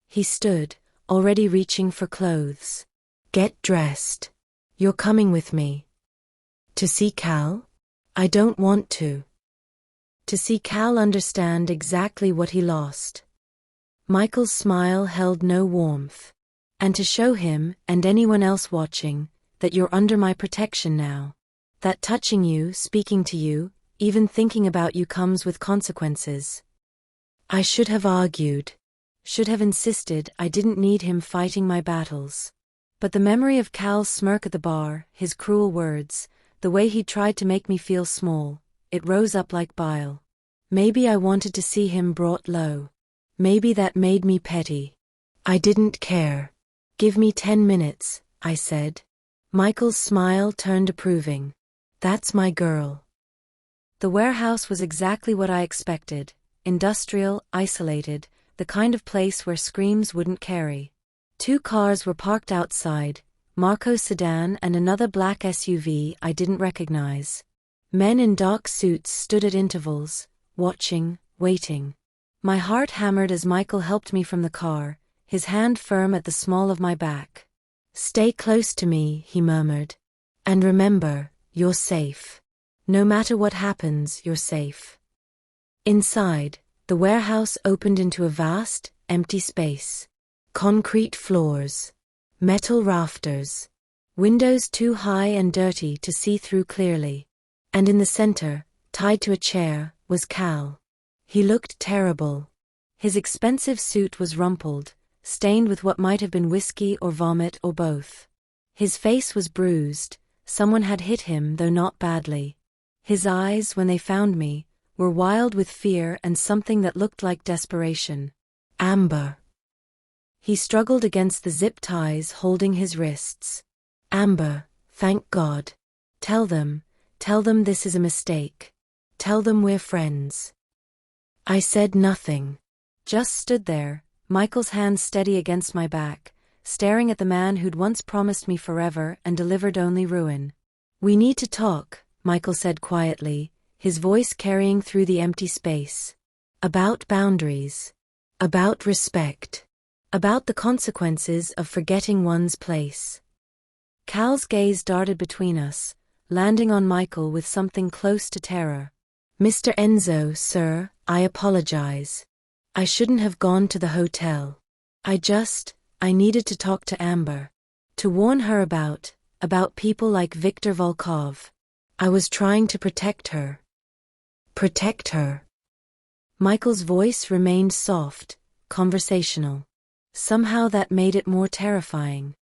He stood, already reaching for clothes. Get dressed. You're coming with me. To see Cal? I don't want to. To see Cal understand exactly what he lost. Michael's smile held no warmth. And to show him, and anyone else watching, that you're under my protection now. That touching you, speaking to you, even thinking about you comes with consequences. I should have argued. Should have insisted I didn't need him fighting my battles. But the memory of Cal's smirk at the bar, his cruel words, the way he tried to make me feel small, it rose up like bile. Maybe I wanted to see him brought low. Maybe that made me petty. I didn't care. Give me 10 minutes, I said. Michael's smile turned approving. That's my girl. The warehouse was exactly what I expected. Industrial, isolated, the kind of place where screams wouldn't carry. 2 cars were parked outside, Marco's sedan and another black SUV I didn't recognize. Men in dark suits stood at intervals, watching, waiting. My heart hammered as Michael helped me from the car, his hand firm at the small of my back. Stay close to me, he murmured. And remember, you're safe. No matter what happens, you're safe. Inside, the warehouse opened into a vast, empty space. Concrete floors. Metal rafters. Windows too high and dirty to see through clearly. And in the center, tied to a chair, was Cal. He looked terrible. His expensive suit was rumpled, stained with what might have been whiskey or vomit or both. His face was bruised, someone had hit him though not badly. His eyes, when they found me, were wild with fear and something that looked like desperation. Amber. He struggled against the zip ties holding his wrists. Amber, thank God. Tell them this is a mistake. Tell them we're friends. I said nothing. Just stood there, Michael's hand steady against my back, staring at the man who'd once promised me forever and delivered only ruin. We need to talk, Michael said quietly, his voice carrying through the empty space. About boundaries. About respect. About the consequences of forgetting one's place. Cal's gaze darted between us, landing on Michael with something close to terror. Mr. Enzo, sir, I apologize. I shouldn't have gone to the hotel. I needed to talk to Amber. To warn her about people like Viktor Volkov. I was trying to protect her. Protect her. Michael's voice remained soft, conversational. Somehow that made it more terrifying.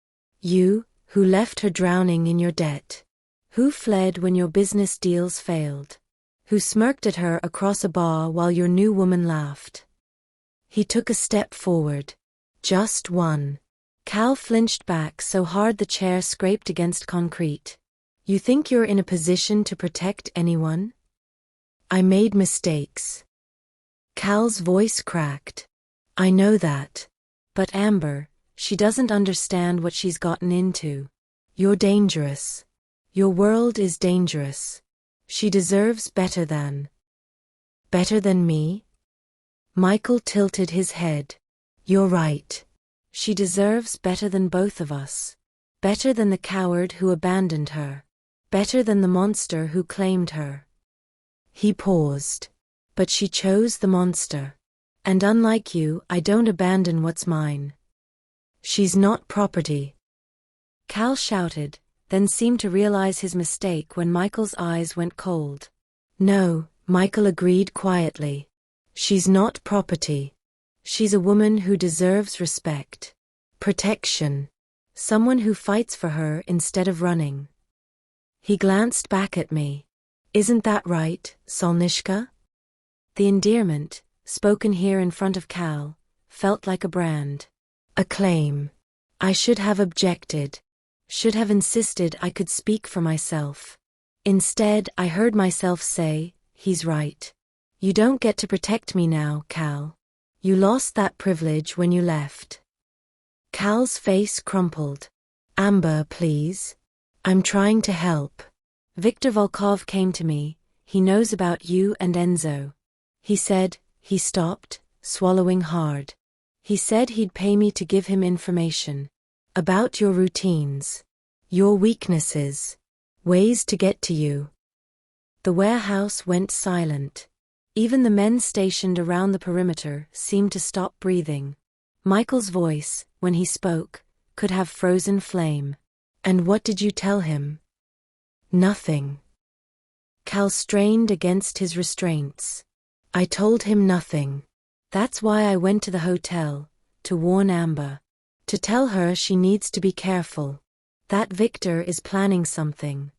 You, who left her drowning in your debt. Who fled when your business deals failed. Who smirked at her across a bar while your new woman laughed. He took a step forward. Just one. Cal flinched back so hard the chair scraped against concrete. You think you're in a position to protect anyone? I made mistakes. Cal's voice cracked. I know that. But Amber, she doesn't understand what she's gotten into. You're dangerous. Your world is dangerous. She deserves better than. Better than me? Michael tilted his head. You're right. She deserves better than both of us. Better than the coward who abandoned her. Better than the monster who claimed her. He paused. But she chose the monster. And unlike you, I don't abandon what's mine. She's not property. Cal shouted, then seemed to realize his mistake when Michael's eyes went cold. No, Michael agreed quietly. She's not property. She's a woman who deserves respect. Protection. Someone who fights for her instead of running. He glanced back at me. Isn't that right, Solnishka? The endearment, spoken here in front of Cal, felt like a brand. A claim. I should have objected. Should have insisted I could speak for myself. Instead, I heard myself say, he's right. You don't get to protect me now, Cal. You lost that privilege when you left. Cal's face crumpled. Amber, please. I'm trying to help. Viktor Volkov came to me. He knows about you and Enzo. He said, he stopped, swallowing hard. He said he'd pay me to give him information. About your routines. Your weaknesses. Ways to get to you. The warehouse went silent. Even the men stationed around the perimeter seemed to stop breathing. Michael's voice, when he spoke, could have frozen flame. And what did you tell him? Nothing. Cal strained against his restraints. I told him nothing. That's why I went to the hotel, to warn Amber. To tell her she needs to be careful. That Viktor is planning something.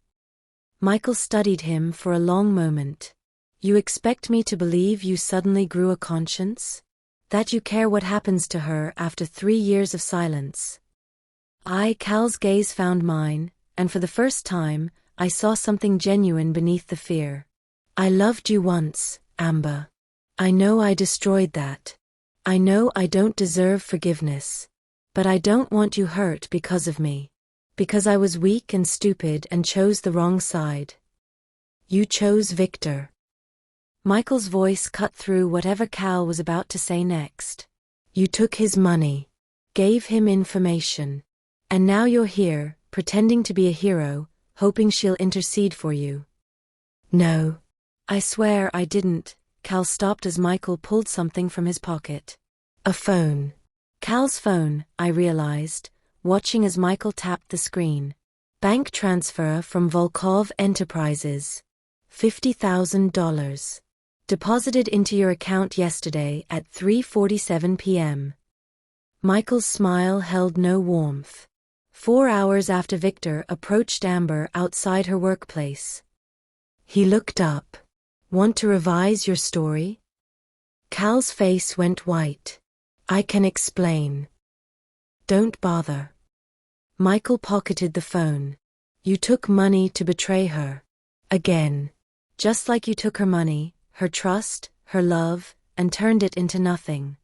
Michael studied him for a long moment. You expect me to believe you suddenly grew a conscience? That you care what happens to her after 3 years of silence? Cal's gaze found mine, and for the first time, I saw something genuine beneath the fear. I loved you once, Amber. I know I destroyed that. I know I don't deserve forgiveness. But I don't want you hurt because of me. Because I was weak and stupid and chose the wrong side. You chose Viktor. Michael's voice cut through whatever Cal was about to say next. You took his money. Gave him information. And now you're here, pretending to be a hero, hoping she'll intercede for you. No. I swear I didn't. Cal stopped as Michael pulled something from his pocket. A phone. Cal's phone, I realized, watching as Michael tapped the screen. Bank transfer from Volkov Enterprises. $50,000. Deposited into your account yesterday at 3:47 p.m. Michael's smile held no warmth. 4 hours after Viktor approached Amber outside her workplace. He looked up. Want to revise your story? Cal's face went white. I can explain. Don't bother. Michael pocketed the phone. You took money to betray her. Again. Just like you took her money, her trust, her love, and turned it into nothing.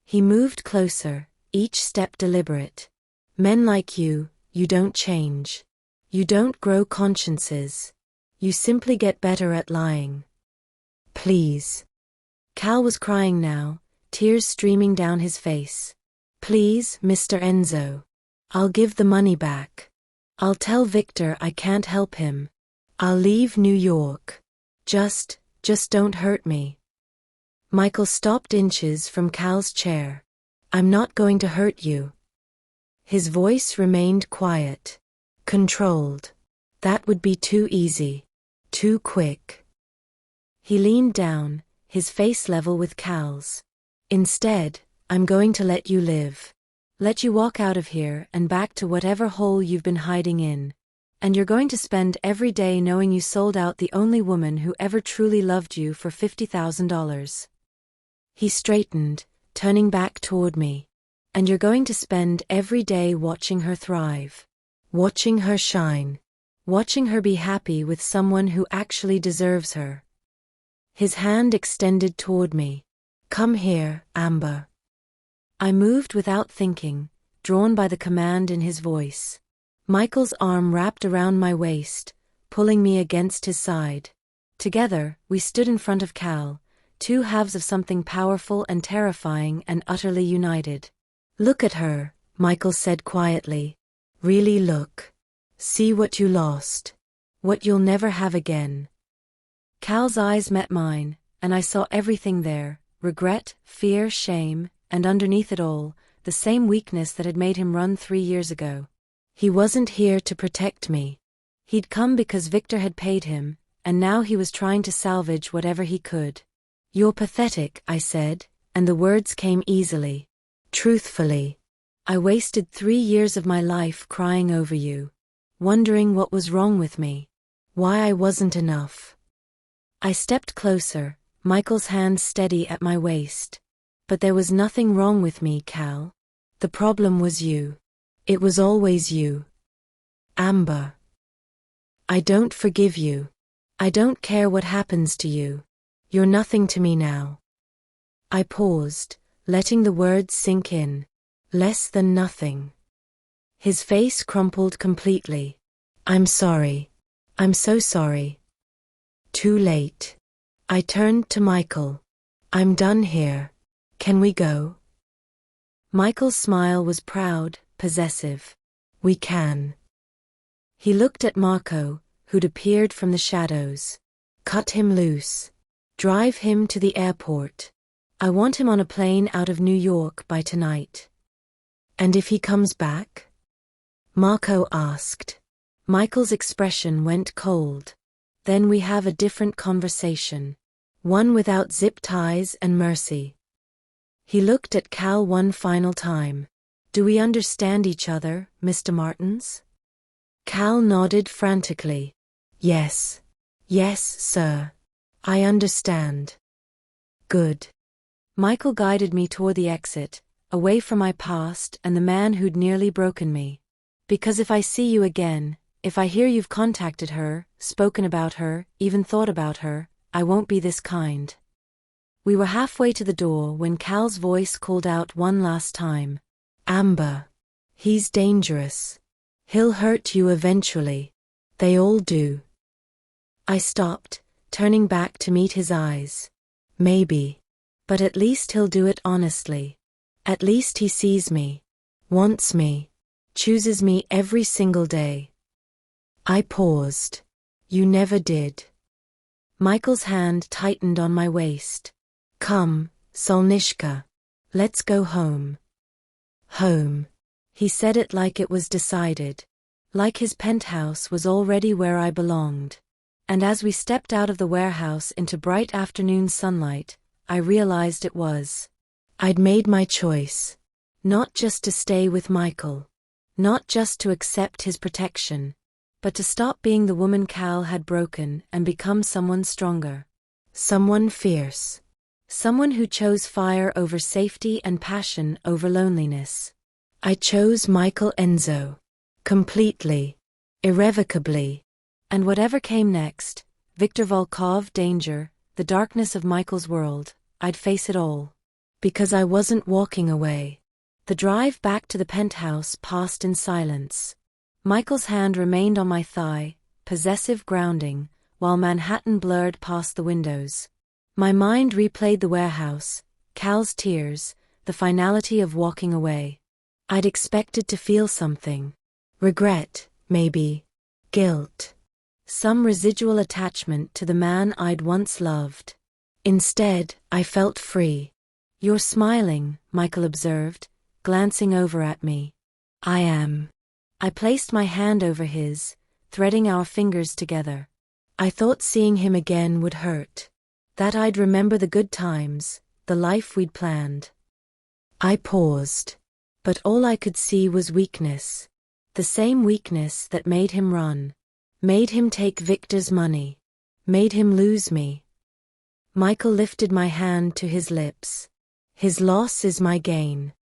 He moved closer, each step deliberate. Men like you don't change. You don't grow consciences. You simply get better at lying. Please. Cal was crying now, tears streaming down his face. Please, Mr. Enzo. I'll give the money back. I'll tell Viktor I can't help him. I'll leave New York. Just don't hurt me. Michael stopped inches from Cal's chair. I'm not going to hurt you. His voice remained quiet. Controlled. That would be too easy. Too quick. He leaned down, his face level with Cal's. Instead, I'm going to let you live. Let you walk out of here and back to whatever hole you've been hiding in. And you're going to spend every day knowing you sold out the only woman who ever truly loved you for $50,000. He straightened, turning back toward me. And you're going to spend every day watching her thrive. Watching her shine. Watching her be happy with someone who actually deserves her. His hand extended toward me. Come here, Amber. I moved without thinking, drawn by the command in his voice. Michael's arm wrapped around my waist, pulling me against his side. Together, we stood in front of Cal, two halves of something powerful and terrifying and utterly united. Look at her, Michael said quietly. Really look. See what you lost. What you'll never have again. Cal's eyes met mine, and I saw everything there: regret, fear, shame, and underneath it all, the same weakness that had made him run 3 years ago. He wasn't here to protect me. He'd come because Victor had paid him, and now he was trying to salvage whatever he could. You're pathetic, I said, and the words came easily. Truthfully. I wasted 3 years of my life crying over you, wondering what was wrong with me, why I wasn't enough. I stepped closer, Michael's hand steady at my waist. But there was nothing wrong with me, Cal. The problem was you. It was always you. Amber. I don't forgive you. I don't care what happens to you. You're nothing to me now. I paused, letting the words sink in. Less than nothing. His face crumpled completely. I'm sorry. I'm so sorry. Too late. I turned to Michael. I'm done here. Can we go? Michael's smile was proud, possessive. We can. He looked at Marco, who'd appeared from the shadows. Cut him loose. Drive him to the airport. I want him on a plane out of New York by tonight. And if he comes back? Marco asked. Michael's expression went cold. Then we have a different conversation. One without zip ties and mercy. He looked at Cal one final time. Do we understand each other, Mr. Martins? Cal nodded frantically. Yes. Yes, sir. I understand. Good. Michael guided me toward the exit, away from my past and the man who'd nearly broken me. Because if I see you again, if I hear you've contacted her, spoken about her, even thought about her, I won't be this kind. We were halfway to the door when Cal's voice called out one last time. Amber. He's dangerous. He'll hurt you eventually. They all do. I stopped, turning back to meet his eyes. Maybe. But at least he'll do it honestly. At least he sees me. Wants me. Chooses me every single day. I paused. You never did. Michael's hand tightened on my waist. Come, Solnishka. Let's go home. Home. He said it like it was decided. Like his penthouse was already where I belonged. And as we stepped out of the warehouse into bright afternoon sunlight, I realized it was. I'd made my choice. Not just to stay with Michael. Not just to accept his protection. But to stop being the woman Cal had broken and become someone stronger. Someone fierce. Someone who chose fire over safety and passion over loneliness. I chose Michael Enzo. Completely. Irrevocably. And whatever came next, Viktor Volkov, danger, the darkness of Michael's world, I'd face it all. Because I wasn't walking away. The drive back to the penthouse passed in silence. Michael's hand remained on my thigh, possessive grounding, while Manhattan blurred past the windows. My mind replayed the warehouse, Cal's tears, the finality of walking away. I'd expected to feel something. Regret, maybe. Guilt. Some residual attachment to the man I'd once loved. Instead, I felt free. You're smiling, Michael observed, glancing over at me. I am. I placed my hand over his, threading our fingers together. I thought seeing him again would hurt. That I'd remember the good times, the life we'd planned. I paused. But all I could see was weakness. The same weakness that made him run. Made him take Victor's money. Made him lose me. Michael lifted my hand to his lips. His loss is my gain.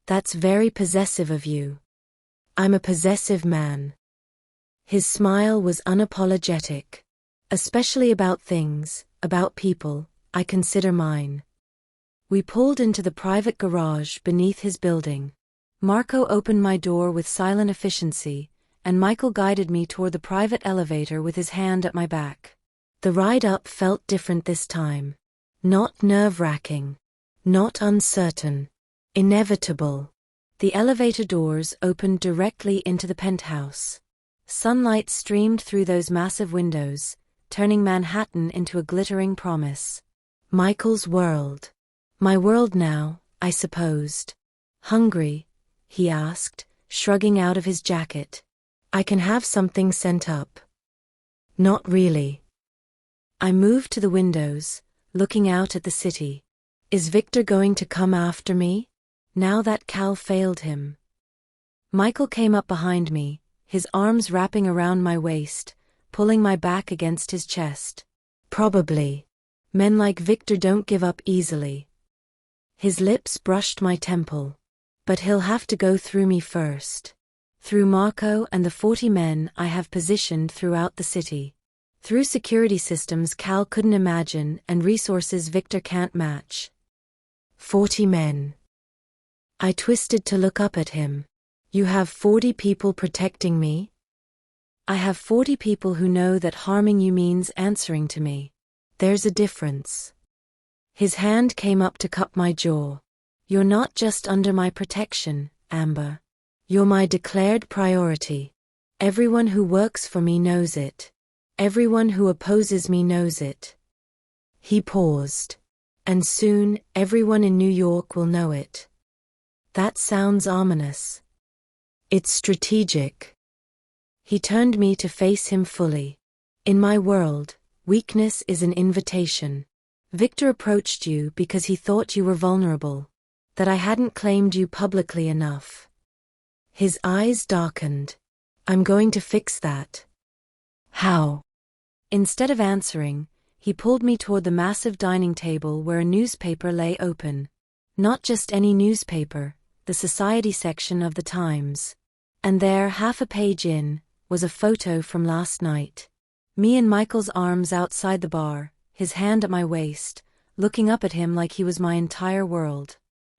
That's very possessive of you. I'm a possessive man. His smile was unapologetic. Especially about things, about people, I consider mine. We pulled into the private garage beneath his building. Marco opened my door with silent efficiency, and Michael guided me toward the private elevator with his hand at my back. The ride up felt different this time. Not nerve-wracking. Not uncertain. Inevitable. The elevator doors opened directly into the penthouse. Sunlight streamed through those massive windows, turning Manhattan into a glittering promise. Michael's world. My world now, I supposed. Hungry? He asked, shrugging out of his jacket. I can have something sent up. Not really. I moved to the windows, looking out at the city. Is Victor going to come after me? Now that Cal failed him. Michael came up behind me, his arms wrapping around my waist, pulling my back against his chest. Probably. Men like Victor don't give up easily. His lips brushed my temple. But he'll have to go through me first. Through Marco and the 40 men I have positioned throughout the city. Through security systems Cal couldn't imagine and resources Victor can't match. 40 men. I twisted to look up at him. You have 40 people protecting me? I have 40 people who know that harming you means answering to me. There's a difference. His hand came up to cup my jaw. You're not just under my protection, Amber. You're my declared priority. Everyone who works for me knows it. Everyone who opposes me knows it. He paused. And soon, everyone in New York will know it. That sounds ominous. It's strategic. He turned me to face him fully. In my world, weakness is an invitation. Victor approached you because he thought you were vulnerable. That I hadn't claimed you publicly enough. His eyes darkened. I'm going to fix that. How? Instead of answering, he pulled me toward the massive dining table where a newspaper lay open. Not just any newspaper, the society section of the Times. And there, half a page in, was a photo from last night. Me in Michael's arms outside the bar, his hand at my waist, looking up at him like he was my entire world.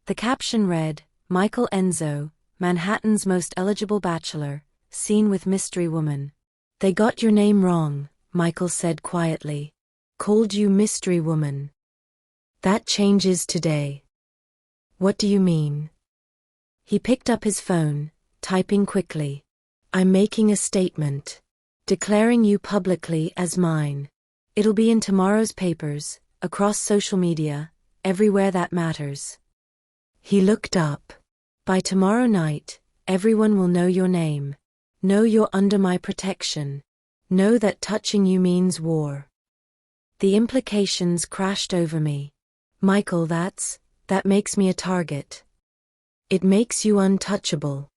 The caption read, Michael Enzo, Manhattan's most eligible bachelor, seen with mystery woman. They got your name wrong, Michael said quietly. Called you mystery woman. That changes today. What do you mean? He picked up his phone, typing quickly. I'm making a statement. Declaring you publicly as mine. It'll be in tomorrow's papers, across social media, everywhere that matters. He looked up. By tomorrow night, everyone will know your name. Know you're under my protection. Know that touching you means war. The implications crashed over me. Michael, that makes me a target. It makes you untouchable.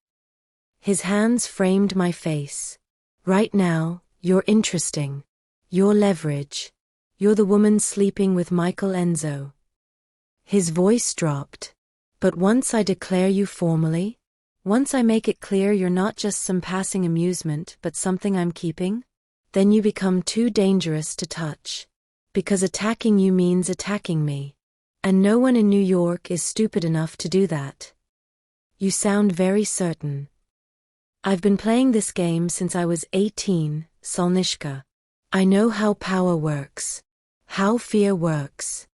His hands framed my face. Right now, you're interesting. You're leverage. You're the woman sleeping with Michael Enzo. His voice dropped. But once I declare you formally, once I make it clear you're not just some passing amusement but something I'm keeping, then you become too dangerous to touch. Because attacking you means attacking me. And no one in New York is stupid enough to do that. You sound very certain. I've been playing this game since I was 18, Solnishka. I know how power works. How fear works.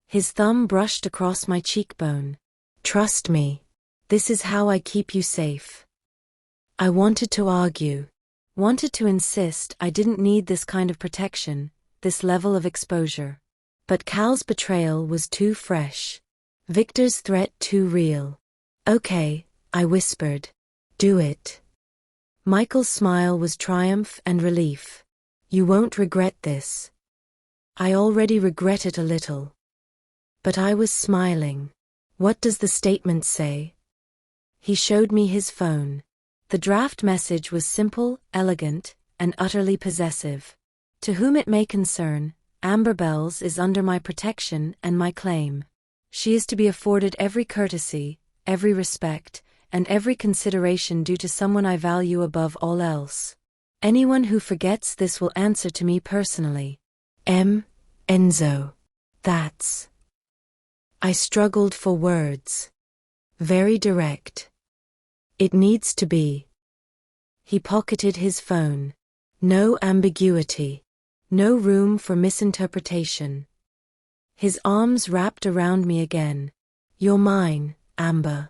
His thumb brushed across my cheekbone. Trust me. This is how I keep you safe. I wanted to argue. Wanted to insist I didn't need this kind of protection, this level of exposure. But Cal's betrayal was too fresh. Victor's threat too real. Okay, I whispered. Do it. Michael's smile was triumph and relief. You won't regret this. I already regret it a little. But I was smiling. What does the statement say? He showed me his phone. The draft message was simple, elegant, and utterly possessive. To whom it may concern, Amber Bells is under my protection and my claim. She is to be afforded every courtesy, every respect, and every consideration due to someone I value above all else. Anyone who forgets this will answer to me personally. Enzo. That's. I struggled for words. Very direct. It needs to be. He pocketed his phone. No ambiguity. No room for misinterpretation. His arms wrapped around me again. You're mine, Amber.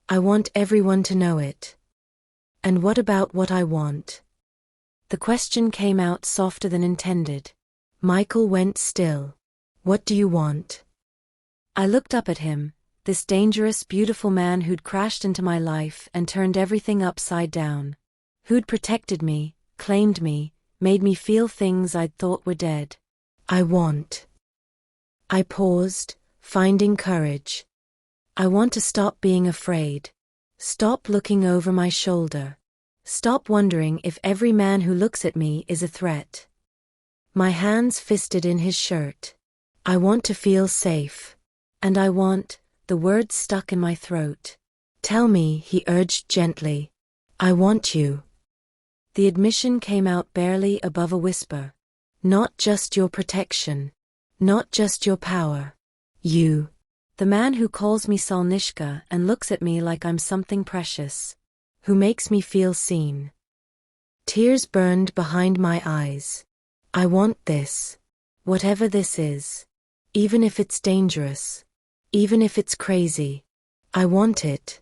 I want everyone to know it. And what about what I want? The question came out softer than intended. Michael went still. What do you want? I looked up at him, this dangerous, beautiful man who'd crashed into my life and turned everything upside down. Who'd protected me, claimed me, made me feel things I'd thought were dead. I paused, finding courage. I want to stop being afraid. Stop looking over my shoulder. Stop wondering if every man who looks at me is a threat. My hands fisted in his shirt. I want to feel safe. And I want, the words stuck in my throat. Tell me, he urged gently. I want you. The admission came out barely above a whisper. Not just your protection. Not just your power. You. The man who calls me Solnishka and looks at me like I'm something precious. Who makes me feel seen. Tears burned behind my eyes. I want this. Whatever this is. Even if it's dangerous. Even if it's crazy. I want it.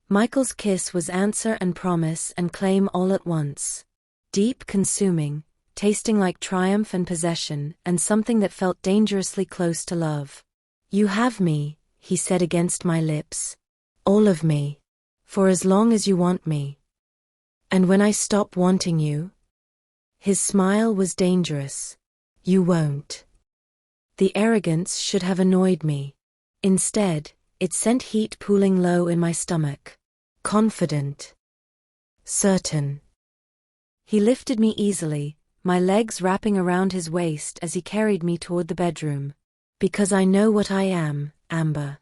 Michael's kiss was answer and promise and claim all at once. Deep, consuming, tasting like triumph and possession, and something that felt dangerously close to love. You have me, he said against my lips. All of me. For as long as you want me. And when I stop wanting you? His smile was dangerous. You won't. The arrogance should have annoyed me. Instead, it sent heat pooling low in my stomach. Confident. Certain. He lifted me easily, my legs wrapping around his waist as he carried me toward the bedroom. Because I know what I am, Amber.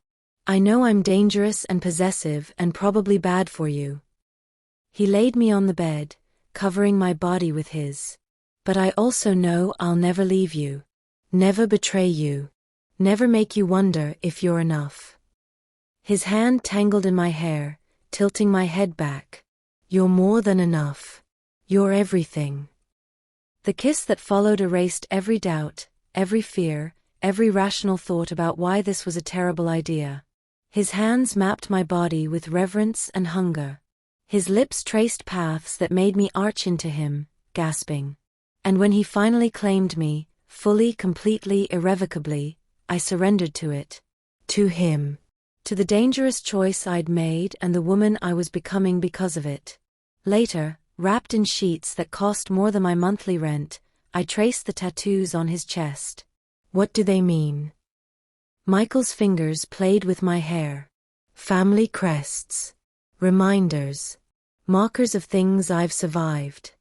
I know I'm dangerous and possessive and probably bad for you. He laid me on the bed, covering my body with his. But I also know I'll never leave you. Never betray you. Never make you wonder if you're enough. His hand tangled in my hair, tilting my head back. You're more than enough. You're everything. The kiss that followed erased every doubt, every fear, every rational thought about why this was a terrible idea. His hands mapped my body with reverence and hunger. His lips traced paths that made me arch into him, gasping. And when he finally claimed me, fully, completely, irrevocably, I surrendered to it. To him. To the dangerous choice I'd made and the woman I was becoming because of it. Later, wrapped in sheets that cost more than my monthly rent, I traced the tattoos on his chest. What do they mean? Michael's fingers played with my hair. Family crests. Reminders. Markers of things I've survived.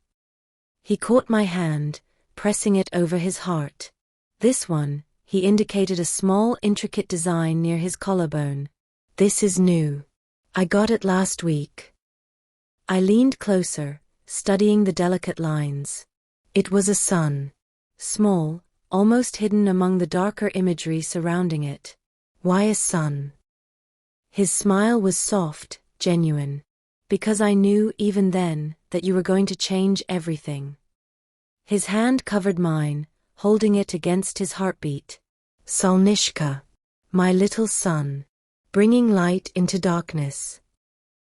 He caught my hand, pressing it over his heart. This one, he indicated a small, intricate design near his collarbone. This is new. I got it last week. I leaned closer, studying the delicate lines. It was a sun. Small, almost hidden among the darker imagery surrounding it. Why a sun? His smile was soft, genuine. Because I knew, even then, that you were going to change everything. His hand covered mine, holding it against his heartbeat. Solnishka. My little sun. Bringing light into darkness.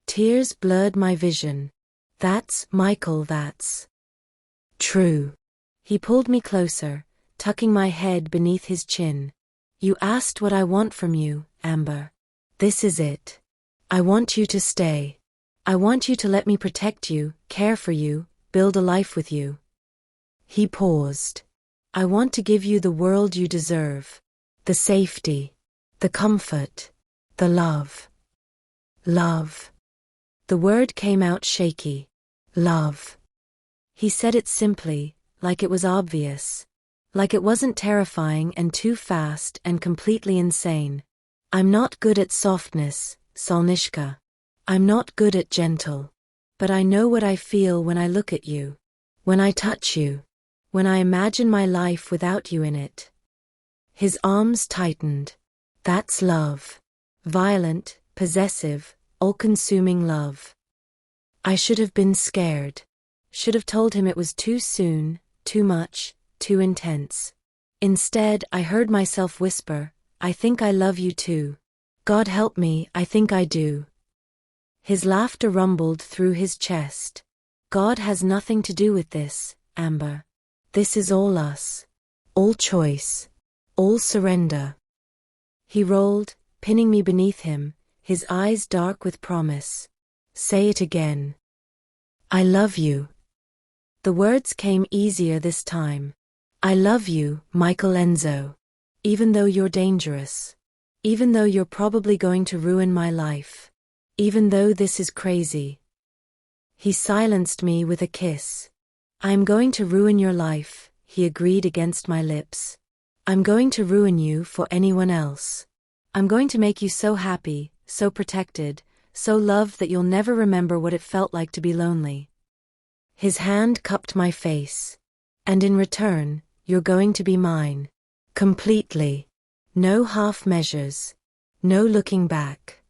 Tears blurred my vision. That's, Michael, that's true. He pulled me closer, tucking my head beneath his chin. You asked what I want from you, Amber. This is it. I want you to stay. I want you to let me protect you, care for you, build a life with you. He paused. I want to give you the world you deserve. The safety. The comfort. The love. Love. The word came out shaky. Love. He said it simply, like it was obvious. Like it wasn't terrifying and too fast and completely insane. I'm not good at softness, Solnishka. I'm not good at gentle. But I know what I feel when I look at you. When I touch you. When I imagine my life without you in it. His arms tightened. That's love. Violent, possessive, all-consuming love. I should have been scared. Should have told him it was too soon, too much, too intense. Instead, I heard myself whisper, I think I love you too. God help me, I think I do. His laughter rumbled through his chest. God has nothing to do with this, Amber. This is all us. All choice. All surrender. He rolled, pinning me beneath him, his eyes dark with promise. Say it again. I love you. The words came easier this time. I love you, Michael Enzo. Even though you're dangerous. Even though you're probably going to ruin my life. Even though this is crazy. He silenced me with a kiss. I'm going to ruin your life, he agreed against my lips. I'm going to ruin you for anyone else. I'm going to make you so happy, so protected, so loved that you'll never remember what it felt like to be lonely. His hand cupped my face. And in return, you're going to be mine. Completely. No half measures. No looking back.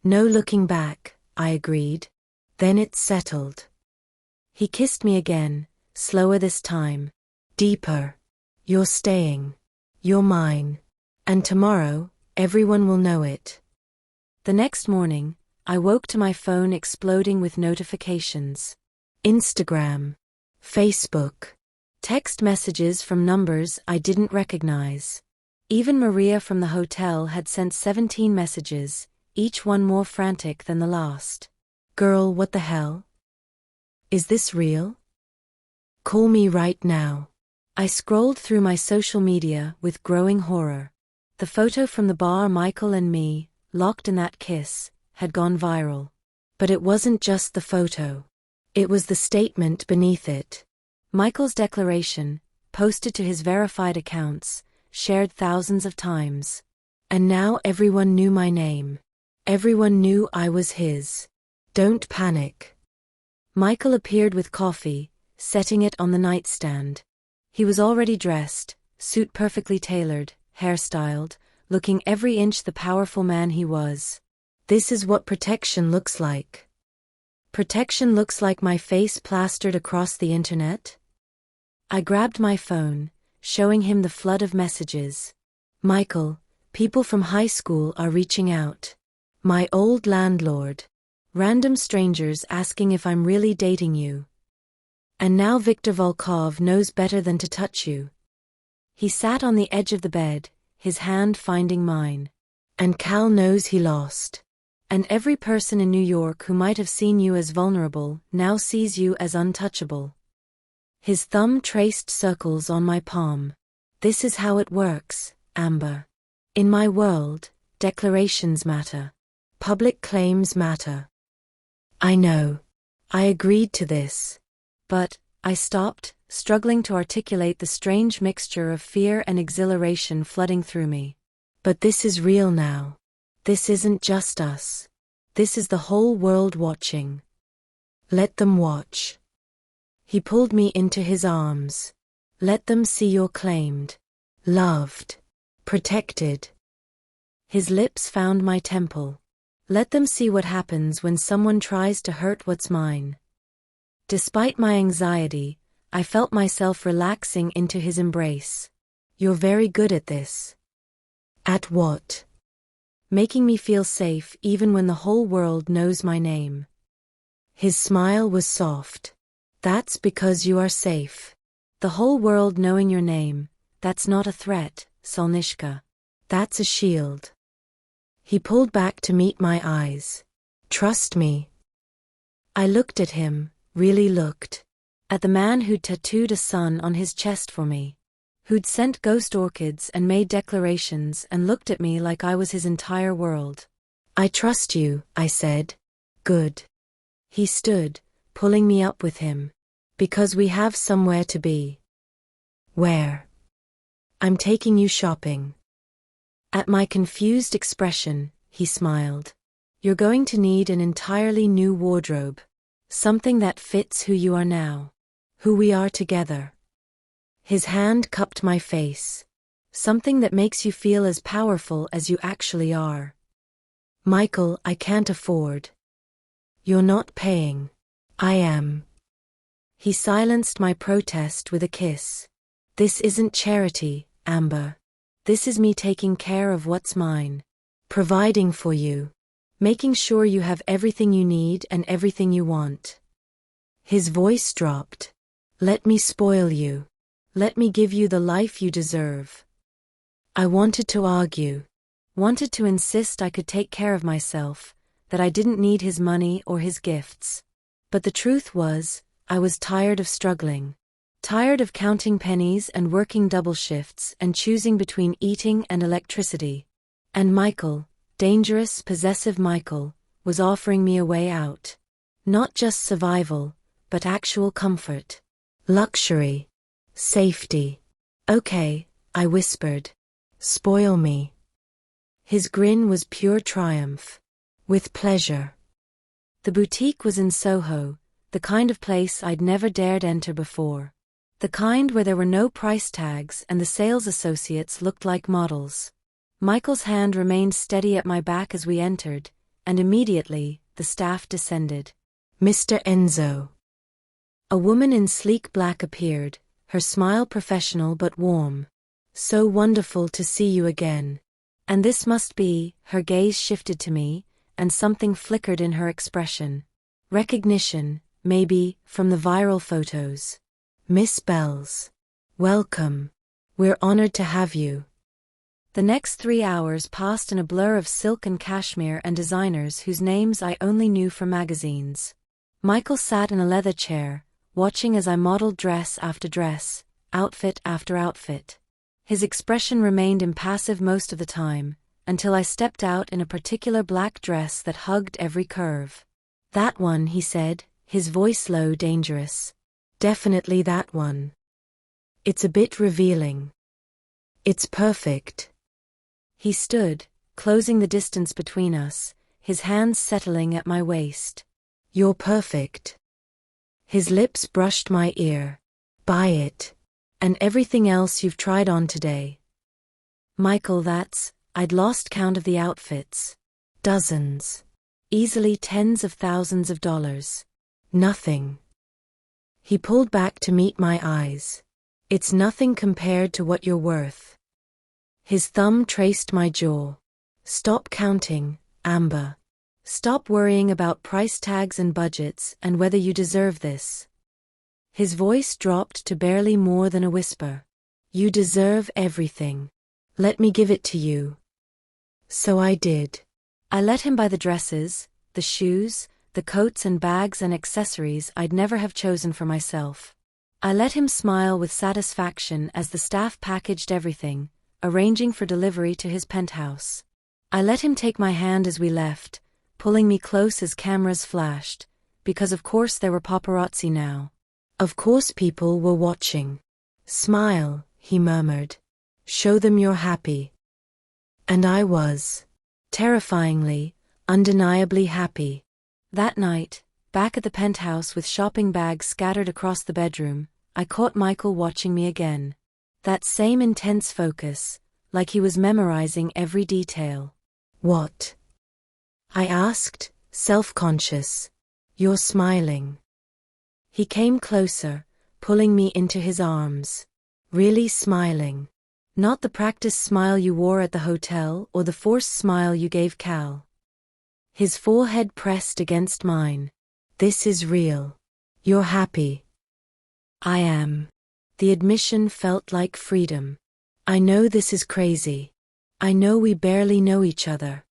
No looking back, I agreed. Then it's settled. He kissed me again, slower this time. Deeper. You're staying. You're mine. And tomorrow, everyone will know it. The next morning, I woke to my phone exploding with notifications. Instagram. Facebook. Text messages from numbers I didn't recognize. Even Maria from the hotel had sent 17 messages, each one more frantic than the last. Girl, what the hell? Is this real? Call me right now. I scrolled through my social media with growing horror. The photo from the bar, Michael and me, locked in that kiss, had gone viral. But it wasn't just the photo. It was the statement beneath it. Michael's declaration, posted to his verified accounts, shared thousands of times. And now everyone knew my name. Everyone knew I was his. Don't panic. Michael appeared with coffee, setting it on the nightstand. He was already dressed, suit perfectly tailored, hairstyled, looking every inch the powerful man he was. This is what protection looks like. Protection looks like my face plastered across the internet? I grabbed my phone, showing him the flood of messages. Michael, people from high school are reaching out. My old landlord. Random strangers asking if I'm really dating you. And now Viktor Volkov knows better than to touch you. He sat on the edge of the bed, his hand finding mine. And Cal knows he lost. And every person in New York who might have seen you as vulnerable now sees you as untouchable. His thumb traced circles on my palm. This is how it works, Amber. In my world, declarations matter. Public claims matter. I know. I agreed to this. But, I stopped, struggling to articulate the strange mixture of fear and exhilaration flooding through me. But this is real now. This isn't just us. This is the whole world watching. Let them watch. He pulled me into his arms. Let them see you're claimed. Loved. Protected. His lips found my temple. Let them see what happens when someone tries to hurt what's mine. Despite my anxiety, I felt myself relaxing into his embrace. You're very good at this. At what? Making me feel safe even when the whole world knows my name. His smile was soft. That's because you are safe. The whole world knowing your name, that's not a threat, Solnishka. That's a shield. He pulled back to meet my eyes. Trust me. I looked at him, really looked. At the man who'd tattooed a sun on his chest for me. Who'd sent ghost orchids and made declarations and looked at me like I was his entire world. I trust you, I said. Good. He stood, pulling me up with him. Because we have somewhere to be. Where? I'm taking you shopping. At my confused expression, he smiled. You're going to need an entirely new wardrobe. Something that fits who you are now. Who we are together. His hand cupped my face. Something that makes you feel as powerful as you actually are. Michael, I can't afford. You're not paying. I am. He silenced my protest with a kiss. This isn't charity, Amber. This is me taking care of what's mine. Providing for you. Making sure you have everything you need and everything you want. His voice dropped. Let me spoil you. Let me give you the life you deserve. I wanted to argue. Wanted to insist I could take care of myself, that I didn't need his money or his gifts. But the truth was, I was tired of struggling. Tired of counting pennies and working double shifts and choosing between eating and electricity. And Michael, dangerous, possessive Michael, was offering me a way out. Not just survival, but actual comfort. Luxury. Safety. Okay, I whispered. Spoil me. His grin was pure triumph. With pleasure. The boutique was in Soho, the kind of place I'd never dared enter before. The kind where there were no price tags and the sales associates looked like models. Michael's hand remained steady at my back as we entered, and immediately, the staff descended. Mr. Enzo. A woman in sleek black appeared, her smile professional but warm. So wonderful to see you again. And this must be, her gaze shifted to me, and something flickered in her expression. Recognition, maybe, from the viral photos. Miss Bells. Welcome. We're honored to have you. The next 3 hours passed in a blur of silk and cashmere and designers whose names I only knew from magazines. Michael sat in a leather chair, watching as I modeled dress after dress, outfit after outfit. His expression remained impassive most of the time, until I stepped out in a particular black dress that hugged every curve. That one, he said, his voice low, dangerous. Definitely that one. It's a bit revealing. It's perfect. He stood, closing the distance between us, his hands settling at my waist. You're perfect. His lips brushed my ear. Buy it. And everything else you've tried on today. Michael, I'd lost count of the outfits. Dozens. Easily tens of thousands of dollars. Nothing. He pulled back to meet my eyes. It's nothing compared to what you're worth. His thumb traced my jaw. Stop counting, Amber. Stop worrying about price tags and budgets and whether you deserve this. His voice dropped to barely more than a whisper. You deserve everything. Let me give it to you. So I did. I let him buy the dresses, the shoes, the coats and bags and accessories I'd never have chosen for myself. I let him smile with satisfaction as the staff packaged everything, arranging for delivery to his penthouse. I let him take my hand as we left, pulling me close as cameras flashed, because of course there were paparazzi now. Of course people were watching. Smile, he murmured. Show them you're happy. And I was. Terrifyingly, undeniably happy. That night, back at the penthouse with shopping bags scattered across the bedroom, I caught Michael watching me again. That same intense focus, like he was memorizing every detail. What? I asked, self-conscious. You're smiling. He came closer, pulling me into his arms. Really smiling. Not the practice smile you wore at the hotel or the forced smile you gave Cal. His forehead pressed against mine. This is real. You're happy. I am. The admission felt like freedom. I know this is crazy. I know we barely know each other.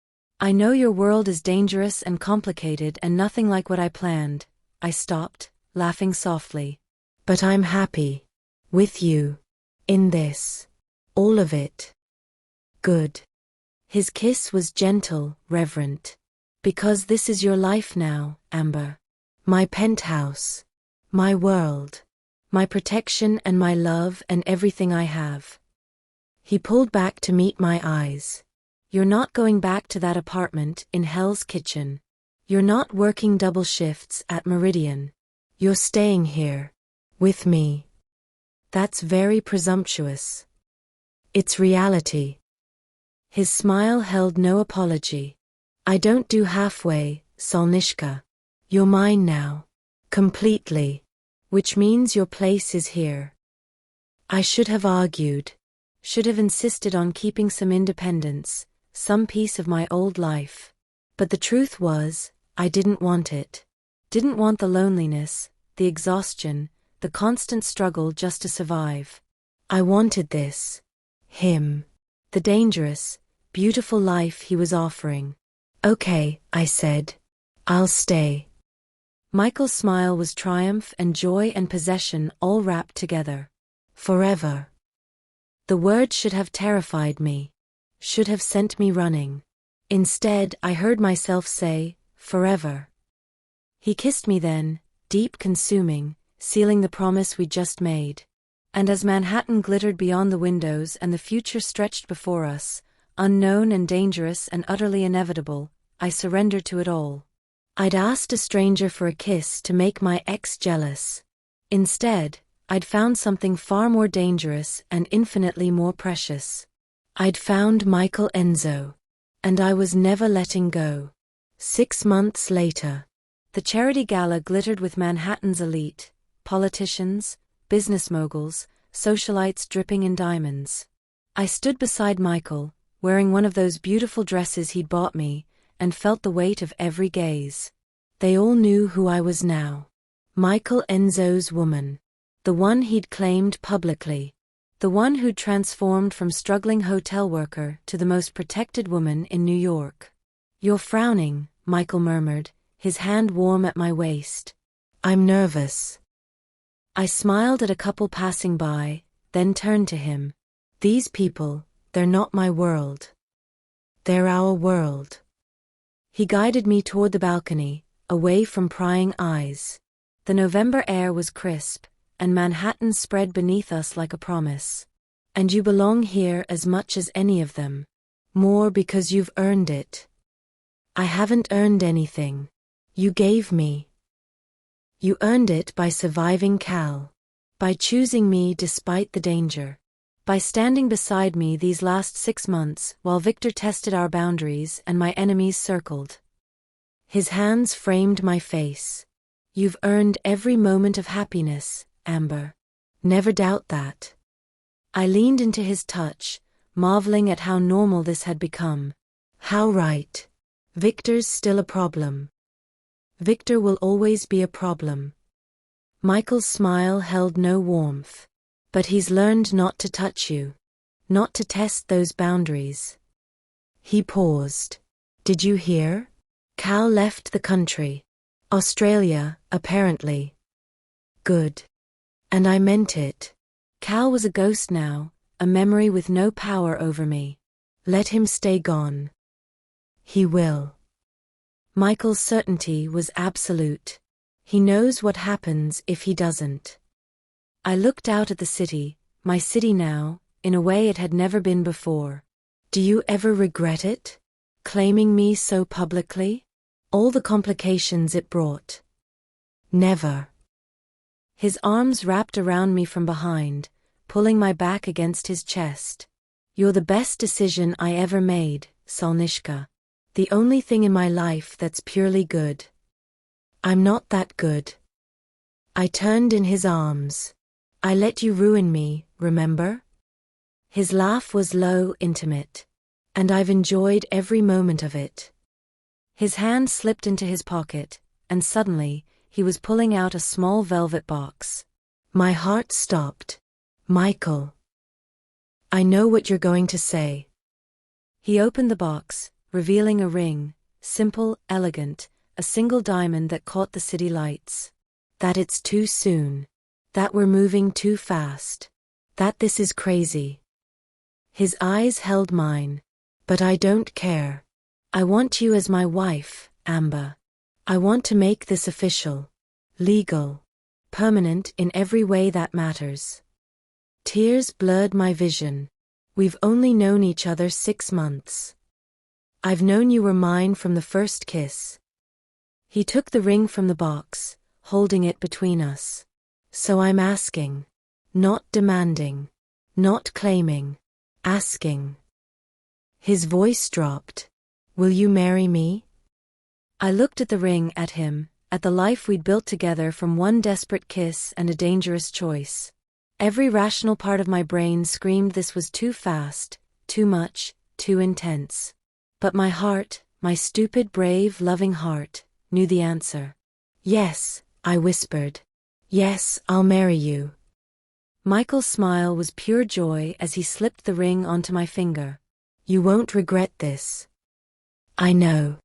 I know your world is dangerous and complicated and nothing like what I planned. I stopped, laughing softly. But I'm happy. With you. In this. All of it. Good. His kiss was gentle, reverent. Because this is your life now, Amber. My penthouse. My world. My protection and my love and everything I have. He pulled back to meet my eyes. You're not going back to that apartment in Hell's Kitchen. You're not working double shifts at Meridian. You're staying here. With me. That's very presumptuous. It's reality. His smile held no apology. I don't do halfway, Solnishka. You're mine now. Completely. Which means your place is here. I should have argued. Should have insisted on keeping some independence, some piece of my old life. But the truth was, I didn't want it. Didn't want the loneliness, the exhaustion, the constant struggle just to survive. I wanted this. Him. The dangerous, beautiful life he was offering. Okay, I said. I'll stay. Michael's smile was triumph and joy and possession all wrapped together. Forever. The word should have terrified me. Should have sent me running. Instead, I heard myself say, forever. He kissed me then, deep, consuming, sealing the promise we'd just made. And as Manhattan glittered beyond the windows and the future stretched before us, unknown and dangerous and utterly inevitable, I surrendered to it all. I'd asked a stranger for a kiss to make my ex jealous. Instead, I'd found something far more dangerous and infinitely more precious. I'd found Michael Enzo. And I was never letting go. 6 months later. The charity gala glittered with Manhattan's elite, politicians, business moguls, socialites dripping in diamonds. I stood beside Michael, wearing one of those beautiful dresses he'd bought me, and felt the weight of every gaze. They all knew who I was now. Michael Enzo's woman. The one he'd claimed publicly. The one who'd transformed from struggling hotel worker to the most protected woman in New York. You're frowning, Michael murmured, his hand warm at my waist. I'm nervous. I smiled at a couple passing by, then turned to him. These people, they're not my world. They're our world. He guided me toward the balcony, away from prying eyes. The November air was crisp, and Manhattan spread beneath us like a promise. And you belong here as much as any of them. More because you've earned it. I haven't earned anything. You gave me. You earned it by surviving Cal. By choosing me despite the danger. By standing beside me these last 6 months while Victor tested our boundaries and my enemies circled. His hands framed my face. You've earned every moment of happiness, Amber. Never doubt that. I leaned into his touch, marveling at how normal this had become. How right. Victor's still a problem. Victor will always be a problem. Michael's smile held no warmth. But he's learned not to touch you. Not to test those boundaries. He paused. Did you hear? Cal left the country. Australia, apparently. Good. And I meant it. Cal was a ghost now, a memory with no power over me. Let him stay gone. He will. Michael's certainty was absolute. He knows what happens if he doesn't. I looked out at the city, my city now, in a way it had never been before. Do you ever regret it? Claiming me so publicly? All the complications it brought. Never. His arms wrapped around me from behind, pulling my back against his chest. You're the best decision I ever made, Solnishka. The only thing in my life that's purely good. I'm not that good. I turned in his arms. I let you ruin me, remember? His laugh was low, intimate. And I've enjoyed every moment of it. His hand slipped into his pocket, and suddenly, he was pulling out a small velvet box. My heart stopped. Michael. I know what you're going to say. He opened the box, revealing a ring, simple, elegant, a single diamond that caught the city lights. That it's too soon. That we're moving too fast. That this is crazy. His eyes held mine. But I don't care. I want you as my wife, Amber. I want to make this official. Legal. Permanent in every way that matters. Tears blurred my vision. We've only known each other 6 months. I've known you were mine from the first kiss. He took the ring from the box, holding it between us. So I'm asking. Not demanding. Not claiming. asking. His voice dropped. Will you marry me? I looked at the ring, at him, at the life we'd built together from one desperate kiss and a dangerous choice. Every rational part of my brain screamed this was too fast, too much, too intense. But my heart, my stupid, brave, loving heart, knew the answer. Yes, I whispered. Yes, I'll marry you. Michael's smile was pure joy as he slipped the ring onto my finger. You won't regret this. I know.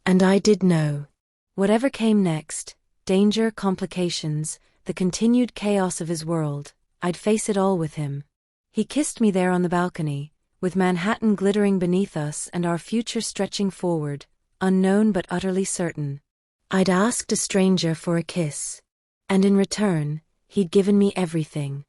And I did know. Whatever came next, danger, complications, the continued chaos of his world, I'd face it all with him. He kissed me there on the balcony, with Manhattan glittering beneath us and our future stretching forward, unknown but utterly certain. I'd asked a stranger for a kiss. And in return, he'd given me everything.